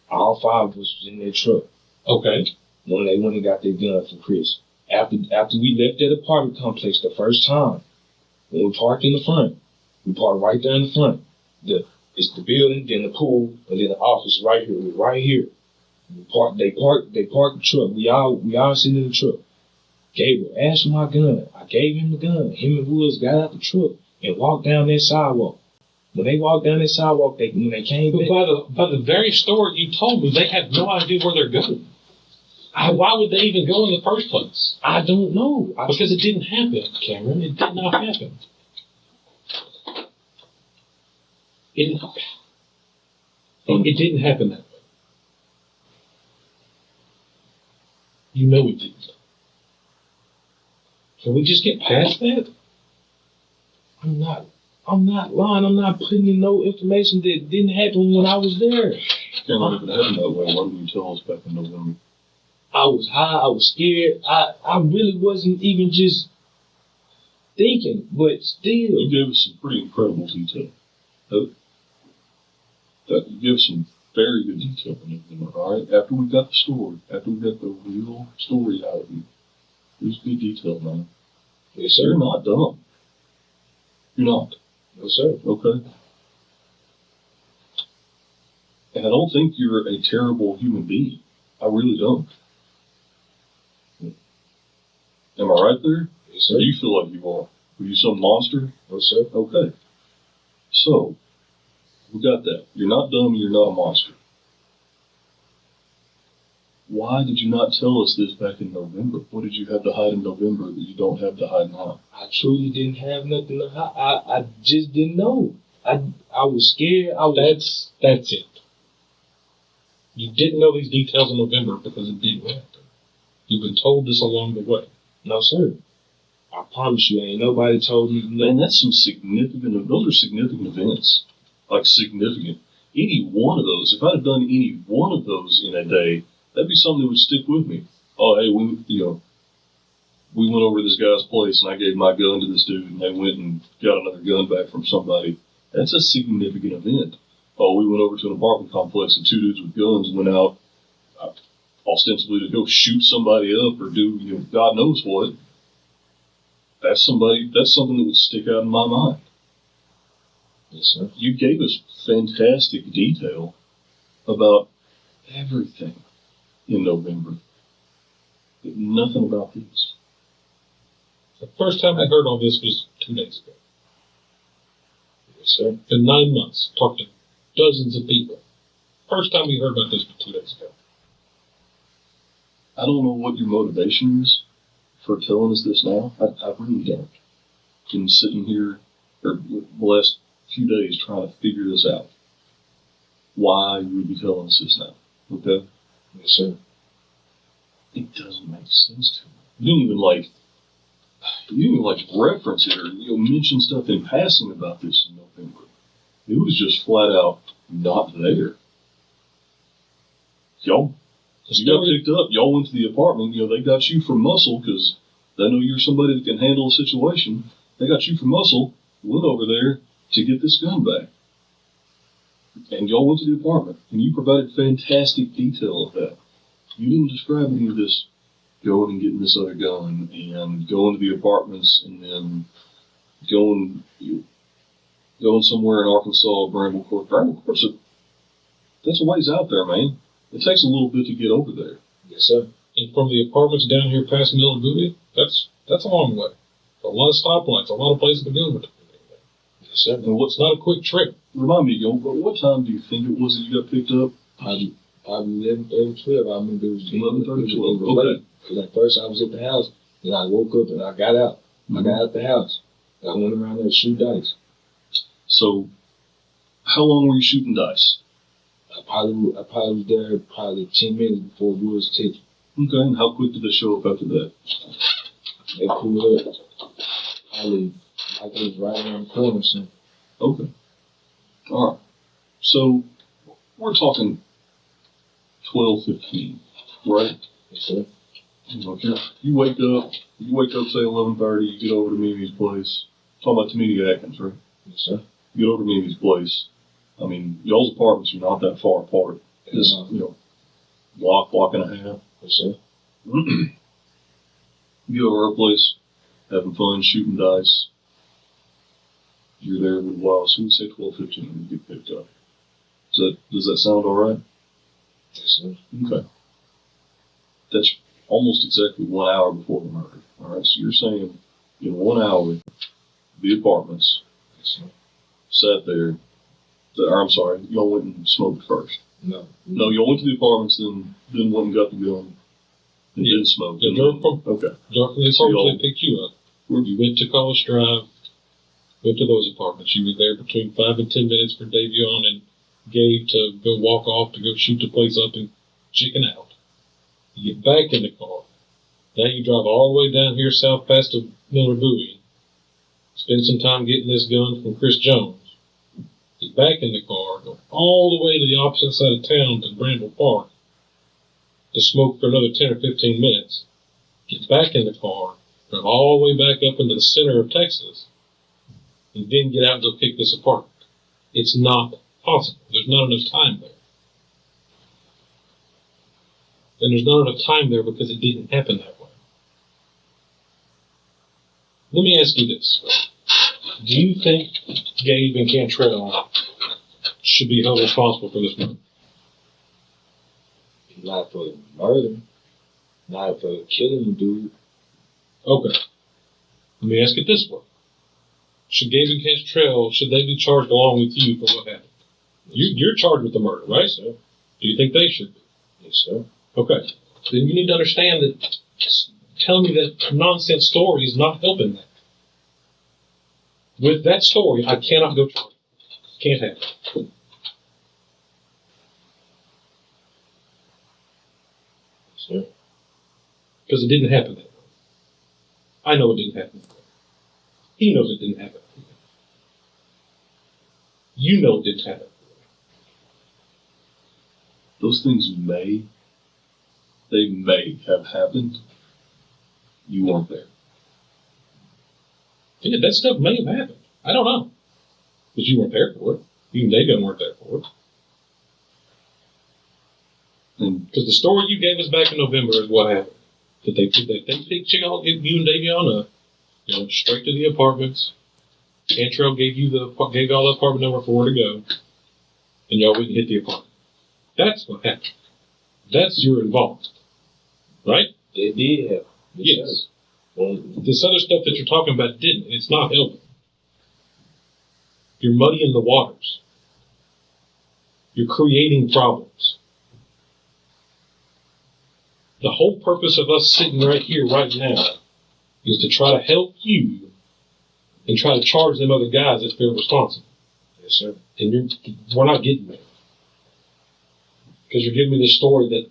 All five of us was in their truck. Okay. When they went and got their gun from Chris. After we left that apartment complex the first time, when we parked in the front, we parked right there in the front. It's the building, then the pool, and then the office right here. We're right here. They parked the truck. We all sitting in the truck. Gabriel asked for my gun. I gave him the gun. Him and Woods got out the truck and walked down that sidewalk. When they walked down that sidewalk, when they came back. By the very story you told me, they have no idea where they're going. Why would they even go in the first place? I don't know. Because it didn't happen, Cameron. It did not happen. It didn't happen that way. You know it didn't. Can we just get past that? I'm not lying. I'm not putting in no information that didn't happen when I was there. Cameron, if it happened that way, why didn't you tell us back in November? I was high. I was scared. I really wasn't even just thinking, but still. You gave us some pretty incredible detail. You gave us some very good detail in November, all right? After we got the story, after we got the real story out of you, it was good detail, man. Yes, sir. You're not dumb. You're not. No, sir. Okay? And I don't think you're a terrible human being. I really don't. Am I right there? Yes, sir. Or do you feel like you are? Were you some monster? No, sir. Okay. So, we got that. You're not dumb, you're not a monster. Why did you not tell us this back in November? What did you have to hide in November that you don't have to hide now? I truly didn't have nothing to hide. I just didn't know. I was scared. That's it. You didn't know these details in November because it didn't happen. You've been told this along the way. No, sir. I promise you, ain't nobody told me nothing. Man, those are significant events. Like significant. Any one of those, if I'd have done any one of those in a day, that'd be something that would stick with me. Oh, hey, we went over to this guy's place and I gave my gun to this dude and they went and got another gun back from somebody. That's a significant event. Oh, we went over to an apartment complex and two dudes with guns went out ostensibly to go shoot somebody up or do, God knows what. That's something that would stick out in my mind. Yes, sir. You gave us fantastic detail about everything in November, but nothing about this. The first time I heard all this was 2 days ago. Yes, sir. In 9 months, talked to dozens of people. First time we heard about this was 2 days ago. I don't know what your motivation is for telling us this now. I really don't. Been sitting here for the last few days trying to figure this out. Why you would be telling us this now? Okay? Yes, sir. It doesn't make sense to me. You didn't even reference it or mention stuff in passing about this in November. It was just flat out not there. You got picked up. Y'all went to the apartment. They got you for muscle because they know you're somebody that can handle a situation. They got you for muscle. Went over there to get this gun back. And y'all went to the apartment, and you provided fantastic detail of that. You didn't describe any of this going and getting this other gun, and going to the apartments, and then going somewhere in Arkansas, Bramble Court. Bramble Court's that's a ways out there, man. It takes a little bit to get over there. Yes, sir. And from the apartments down here past Miller Bowie, that's a long way. A lot of stoplights, a lot of places to go with it. Yes, sir. And what's It's not a quick trip. Remind me, what time do you think it was that you got picked up? Probably 11:30, 12. I remember it was 11:30, 12. Okay. Because at first I was at the house, and I woke up and I got out. I got out the house. I went around there to shoot dice. So, how long were you shooting dice? I probably was there probably 10 minutes before Woods ticket. Okay, and how quick did they show up after that? They pulled up probably like it was right around the corner or something. Okay. All right. So, we're talking 12:15, right? Yes, sir. Okay. You wake up, say 11:30, you get over to Mimi's place. Talking about Tamini Atkins, right? Yes, sir. You get over to Mimi's place. I mean, y'all's apartments are not that far apart. Just, block and a half. Yes, sir. You go to her place, having fun, shooting dice. You're there a little while, so we say 12:15 when you get picked up. Does that sound all right? Yes, sir. Okay. That's almost exactly 1 hour before the murder. All right, so you're saying in 1 hour, the apartments Yes, sir. sat there. I'm sorry, y'all went and smoked first. No. No, y'all went to the apartments, then went and got the gun, and then smoked. Yeah, drove from Okay. the So apartments they picked you up. You went to College Drive, went to those apartments. You were there between 5 and 10 minutes for Daveon and Gabe to go walk off to go shoot the place up and chicken out. You get back in the car. Now you drive all the way down here south past the Miller Bowie. Spend some time getting this gun from Chris Jones. Get back in the car, go all the way to the opposite side of town to Bramble Park to smoke for another 10 or 15 minutes. Get back in the car, drive all the way back up into the center of Texas, and then get out and go pick this apartment. It's not possible. There's not enough time there. And there's not enough time there because it didn't happen that way. Let me ask you this. Do you think Gabe and Cantrell should be held responsible for this murder? Not for murder. Not for killing the dude. Okay. Let me ask it this way. Should Gabe and Cantrell, should they be charged along with you for what happened? You're charged with the murder, right? Yes, sir. Do you think they should be? Yes, sir. Okay. Then you need to understand that telling me that nonsense story is not helping that. With that story, I cannot go charge. Can't have it. Yes, sir. Because it didn't happen that way. I know it didn't happen that way. He knows it didn't happen that way. You know it didn't happen. Those things may have happened. You weren't there. Yeah, that stuff may have happened. I don't know. But you weren't there for it. You and Daveon weren't there for it. Because the story you gave us back in November is what happened. That they picked you and Daveon up, straight to the apartments. Cantrell gave y'all the apartment number for where to go, and y'all went and hit the apartment. That's what happened. That's your involvement, right? They did have. Yes. This other stuff that you're talking about didn't. It's not helping. You're muddying the waters. You're creating problems. The whole purpose of us sitting right here, right now, is to try to help you and try to charge them other guys if they're responsible. Yes, sir. And we're not getting there. Because you're giving me this story that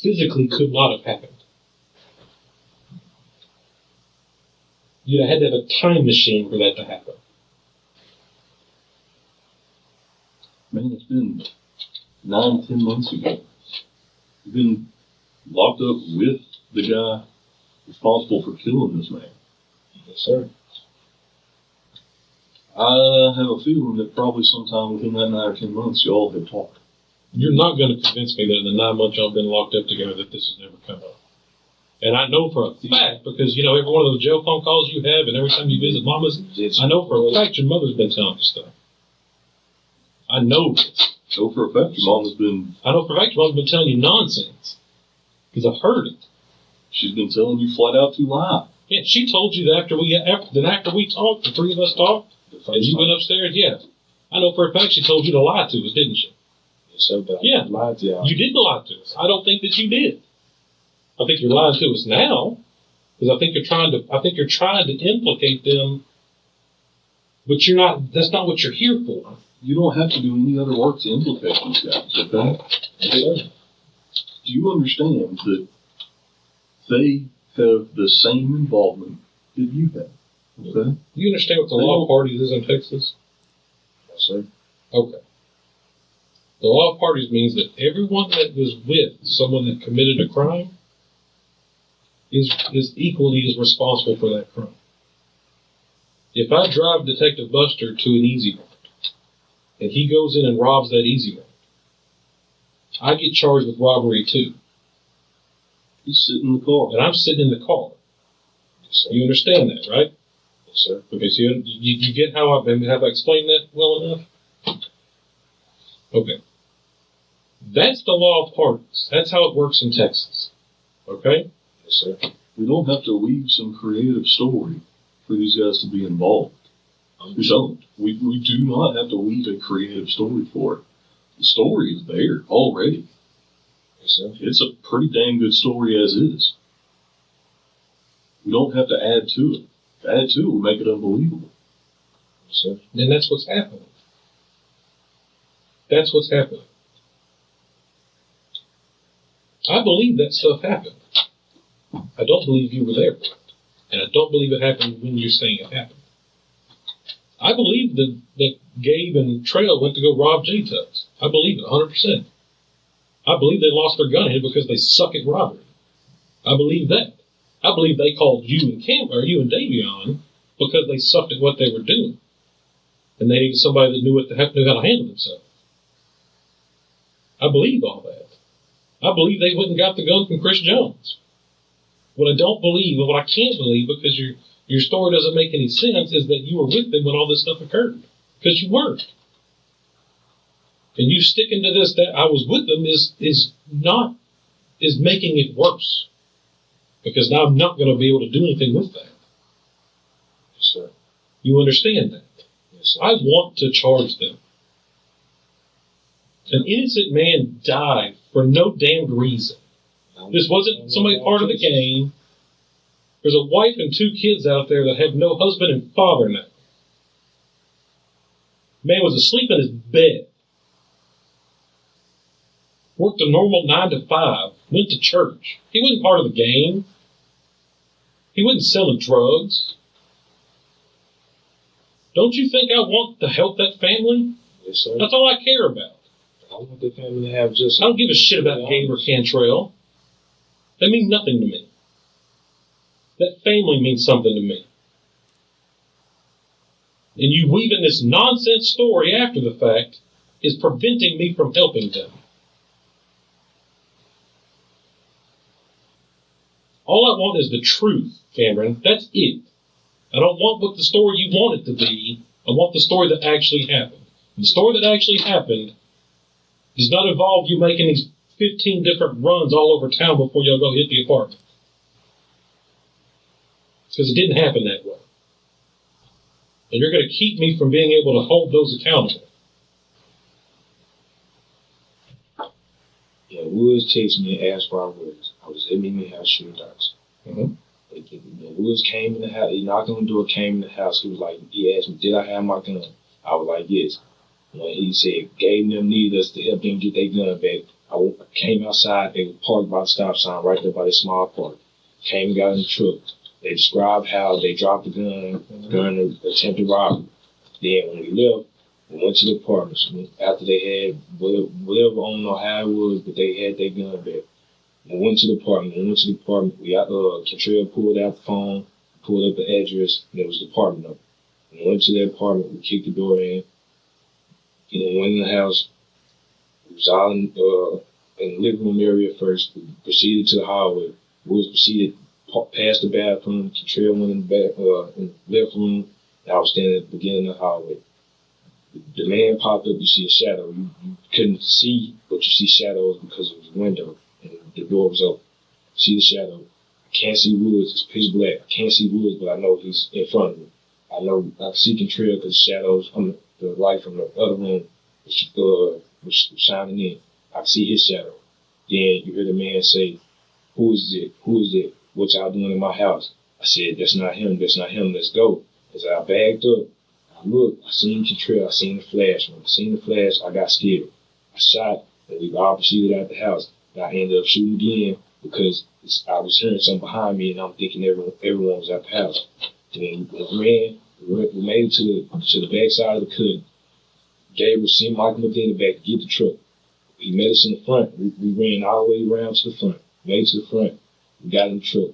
physically could not have happened. You'd have had to have a time machine for that to happen. Man, it's been 9, 10 months ago. You've been locked up with the guy responsible for killing this man. Yes, sir. I have a feeling that probably sometime within that 9 or 10 months, y'all have talked. You're not going to convince me that in the 9 months y'all been locked up together that this has never come up. And I know for a fact, because, every one of those jail phone calls you have and every time you visit mamas, I know for a fact your mother's been telling you stuff. I know this. So for a fact, your mom has been... I know for a fact your mom's been telling you nonsense. Because I've heard it. She's been telling you flat out to lie. Yeah, she told you that after we talked, the three of us talked, and you went upstairs, yeah. I know for a fact she told you to lie to us, didn't she? Yes, sir, but Yeah. I lied to y'all. You didn't lie to us. I don't think that you did. I think you're lying to us now, because I think you're trying to implicate them, but you're not. That's not what you're here for. You don't have to do any other work to implicate these guys, okay? Do you understand that they have the same involvement that you have, okay? Do you understand what the law of parties is in Texas? Yes, sir. Okay. The law of parties means that everyone that was with someone that committed a crime is equally as responsible for that crime. If I drive Detective Buster to an easy mart, and he goes in and robs that easy mart, I get charged with robbery too. He's sitting in the car. And I'm sitting in the car. Yes, sir. You understand that, right? Yes, sir. Okay, so you get have I explained that well enough? Okay. That's the law of parties. That's how it works in Texas. Okay? Yes, sir. We don't have to weave some creative story for these guys to be involved. We don't. We do not have to weave a creative story for it. The story is there already. Yes, sir. It's a pretty dang good story as is. We don't have to add to it. To add to it will make it unbelievable. Yes, sir. And that's what's happening. That's what's happening. I believe that stuff happened. I don't believe you were there for it. And I don't believe it happened when you're saying it happened. I believe that Gabe and Trail went to go rob J-Tubs. I believe it 100%. I believe they lost their gun head because they suck at robbery. I believe that. I believe they called you and Daveon because they sucked at what they were doing. And they needed somebody that knew how to handle themselves. I believe all that. I believe they went and got the gun from Chris Jones. What I don't believe, and what I can't believe, because your story doesn't make any sense, is that you were with them when all this stuff occurred. Because you weren't. And you sticking to this that I was with them is making it worse. Because now I'm not going to be able to do anything with that. Yes, sir. You understand that? Yes, sir. I want to charge them. An innocent man died for no damned reason. This wasn't somebody part of the game. There's a wife and 2 kids out there that have no husband and father now. Man was asleep in his bed. Worked a normal 9 to 5. Went to church. He wasn't part of the game. He wasn't selling drugs. Don't you think I want to help that family? Yes, sir. That's all I care about. I want the family to have just... I don't give a shit about Gabe or Cantrell. They mean nothing to me. That family means something to me. And you weaving this nonsense story after the fact is preventing me from helping them. All I want is the truth, Cameron. That's it. I don't want what the story you want it to be. I want the story that actually happened. And the story that actually happened does not involve you making these 15 different runs all over town before y'all go hit the apartment. Because it didn't happen that way. And you're going to keep me from being able to hold those accountable. Yeah, Woods texted me and asked where I was. I was at me house shooting darts. Mm-hmm. Woods came in the house. He knocked on the door, came in the house. He asked me, did I have my gun? I was like, yes. When he said, Gabe and them needed us to help them get their gun back. I came outside. They were parked by the stop sign right there by the small park. Came and got in the truck. They described how they dropped the gun during the attempted robbery. Then when we left, we went to the apartments. After they had whatever, I don't know how it was, but they had their gun back. We went to the apartment. We got Cantrell pulled out the phone, pulled up the address, and it was the apartment number. We went to the apartment, we kicked the door in, went in the house. We was all in the living room area first. We proceeded to the hallway. Woods proceeded past the bathroom. Cantrell went in the left room. I was standing at the beginning of the hallway. The man popped up, you see a shadow. You couldn't see, but you see shadows because of the window, and the door was open. See the shadow. I can't see Woods, it's pitch black. I can't see Woods, but I know he's in front of me. I know I see Cantrell because shadows from the light from the other room was shining in. I see his shadow. Then you hear the man say, "Who is it? Who is it? What y'all doing in my house?" I said, "That's not him, that's not him, let's go." As I bagged up, I looked, I seen Cantrell, I seen the flash. When I seen the flash, I got scared. I shot, and we all proceeded out the house. And I ended up shooting again because I was hearing something behind me, and I'm thinking everyone was at the house. Then we made it to the back side of the cut. Gabriel seen Michael within the back to get the truck. He met us in the front. We ran all the way around to the front. Made it to the front. We got in the truck.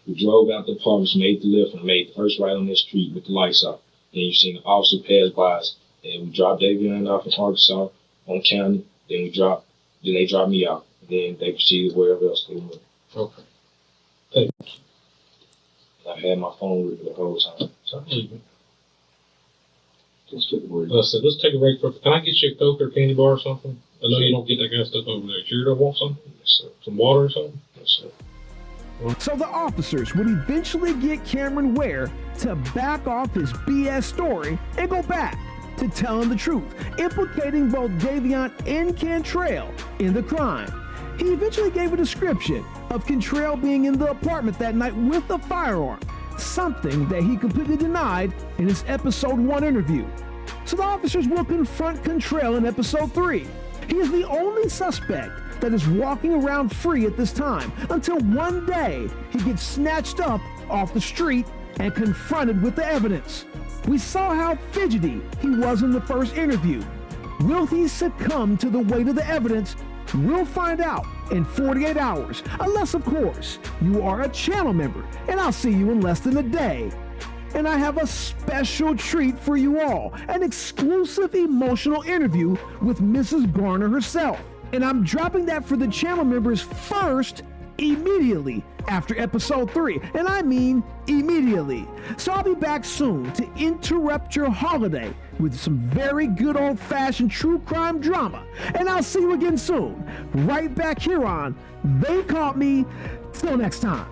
We drove out the apartments, made the left, and made the first right on that street with the lights off. Then you seen the officer pass by us, and we dropped Daveon off in Arkansas on county. Then they dropped me out. And then they proceeded wherever else they went. Okay. Thank you. I had my phone with me the whole time. So I believe it. Let's take a break. So let's take a break for. Can I get you a Coke or candy bar or something? I know you don't get that kind of stuff over there. Sure, you don't want something? Yes, sir. Some water or something? Yes, sir. So the officers would eventually get Cameron Ware to back off his BS story and go back to telling the truth, implicating both Daveon and Cantrell in the crime. He eventually gave a description of Cantrell being in the apartment that night with a firearm, something that he completely denied in his episode 1 interview. So the officers will confront Cantrell in episode 3. He is the only suspect that is walking around free at this time until one day he gets snatched up off the street and confronted with the evidence. We saw how fidgety he was in the first interview. Will he succumb to the weight of the evidence? We'll find out in 48 hours, unless of course you are a channel member, and I'll see you in less than a day. And I have a special treat for you all, an exclusive emotional interview with Mrs. Garner herself. And I'm dropping that for the channel members first, immediately after episode 3. And I mean immediately. So I'll be back soon to interrupt your holiday with some very good old-fashioned true crime drama. And I'll see you again soon, right back here on They Caught Me. Till next time.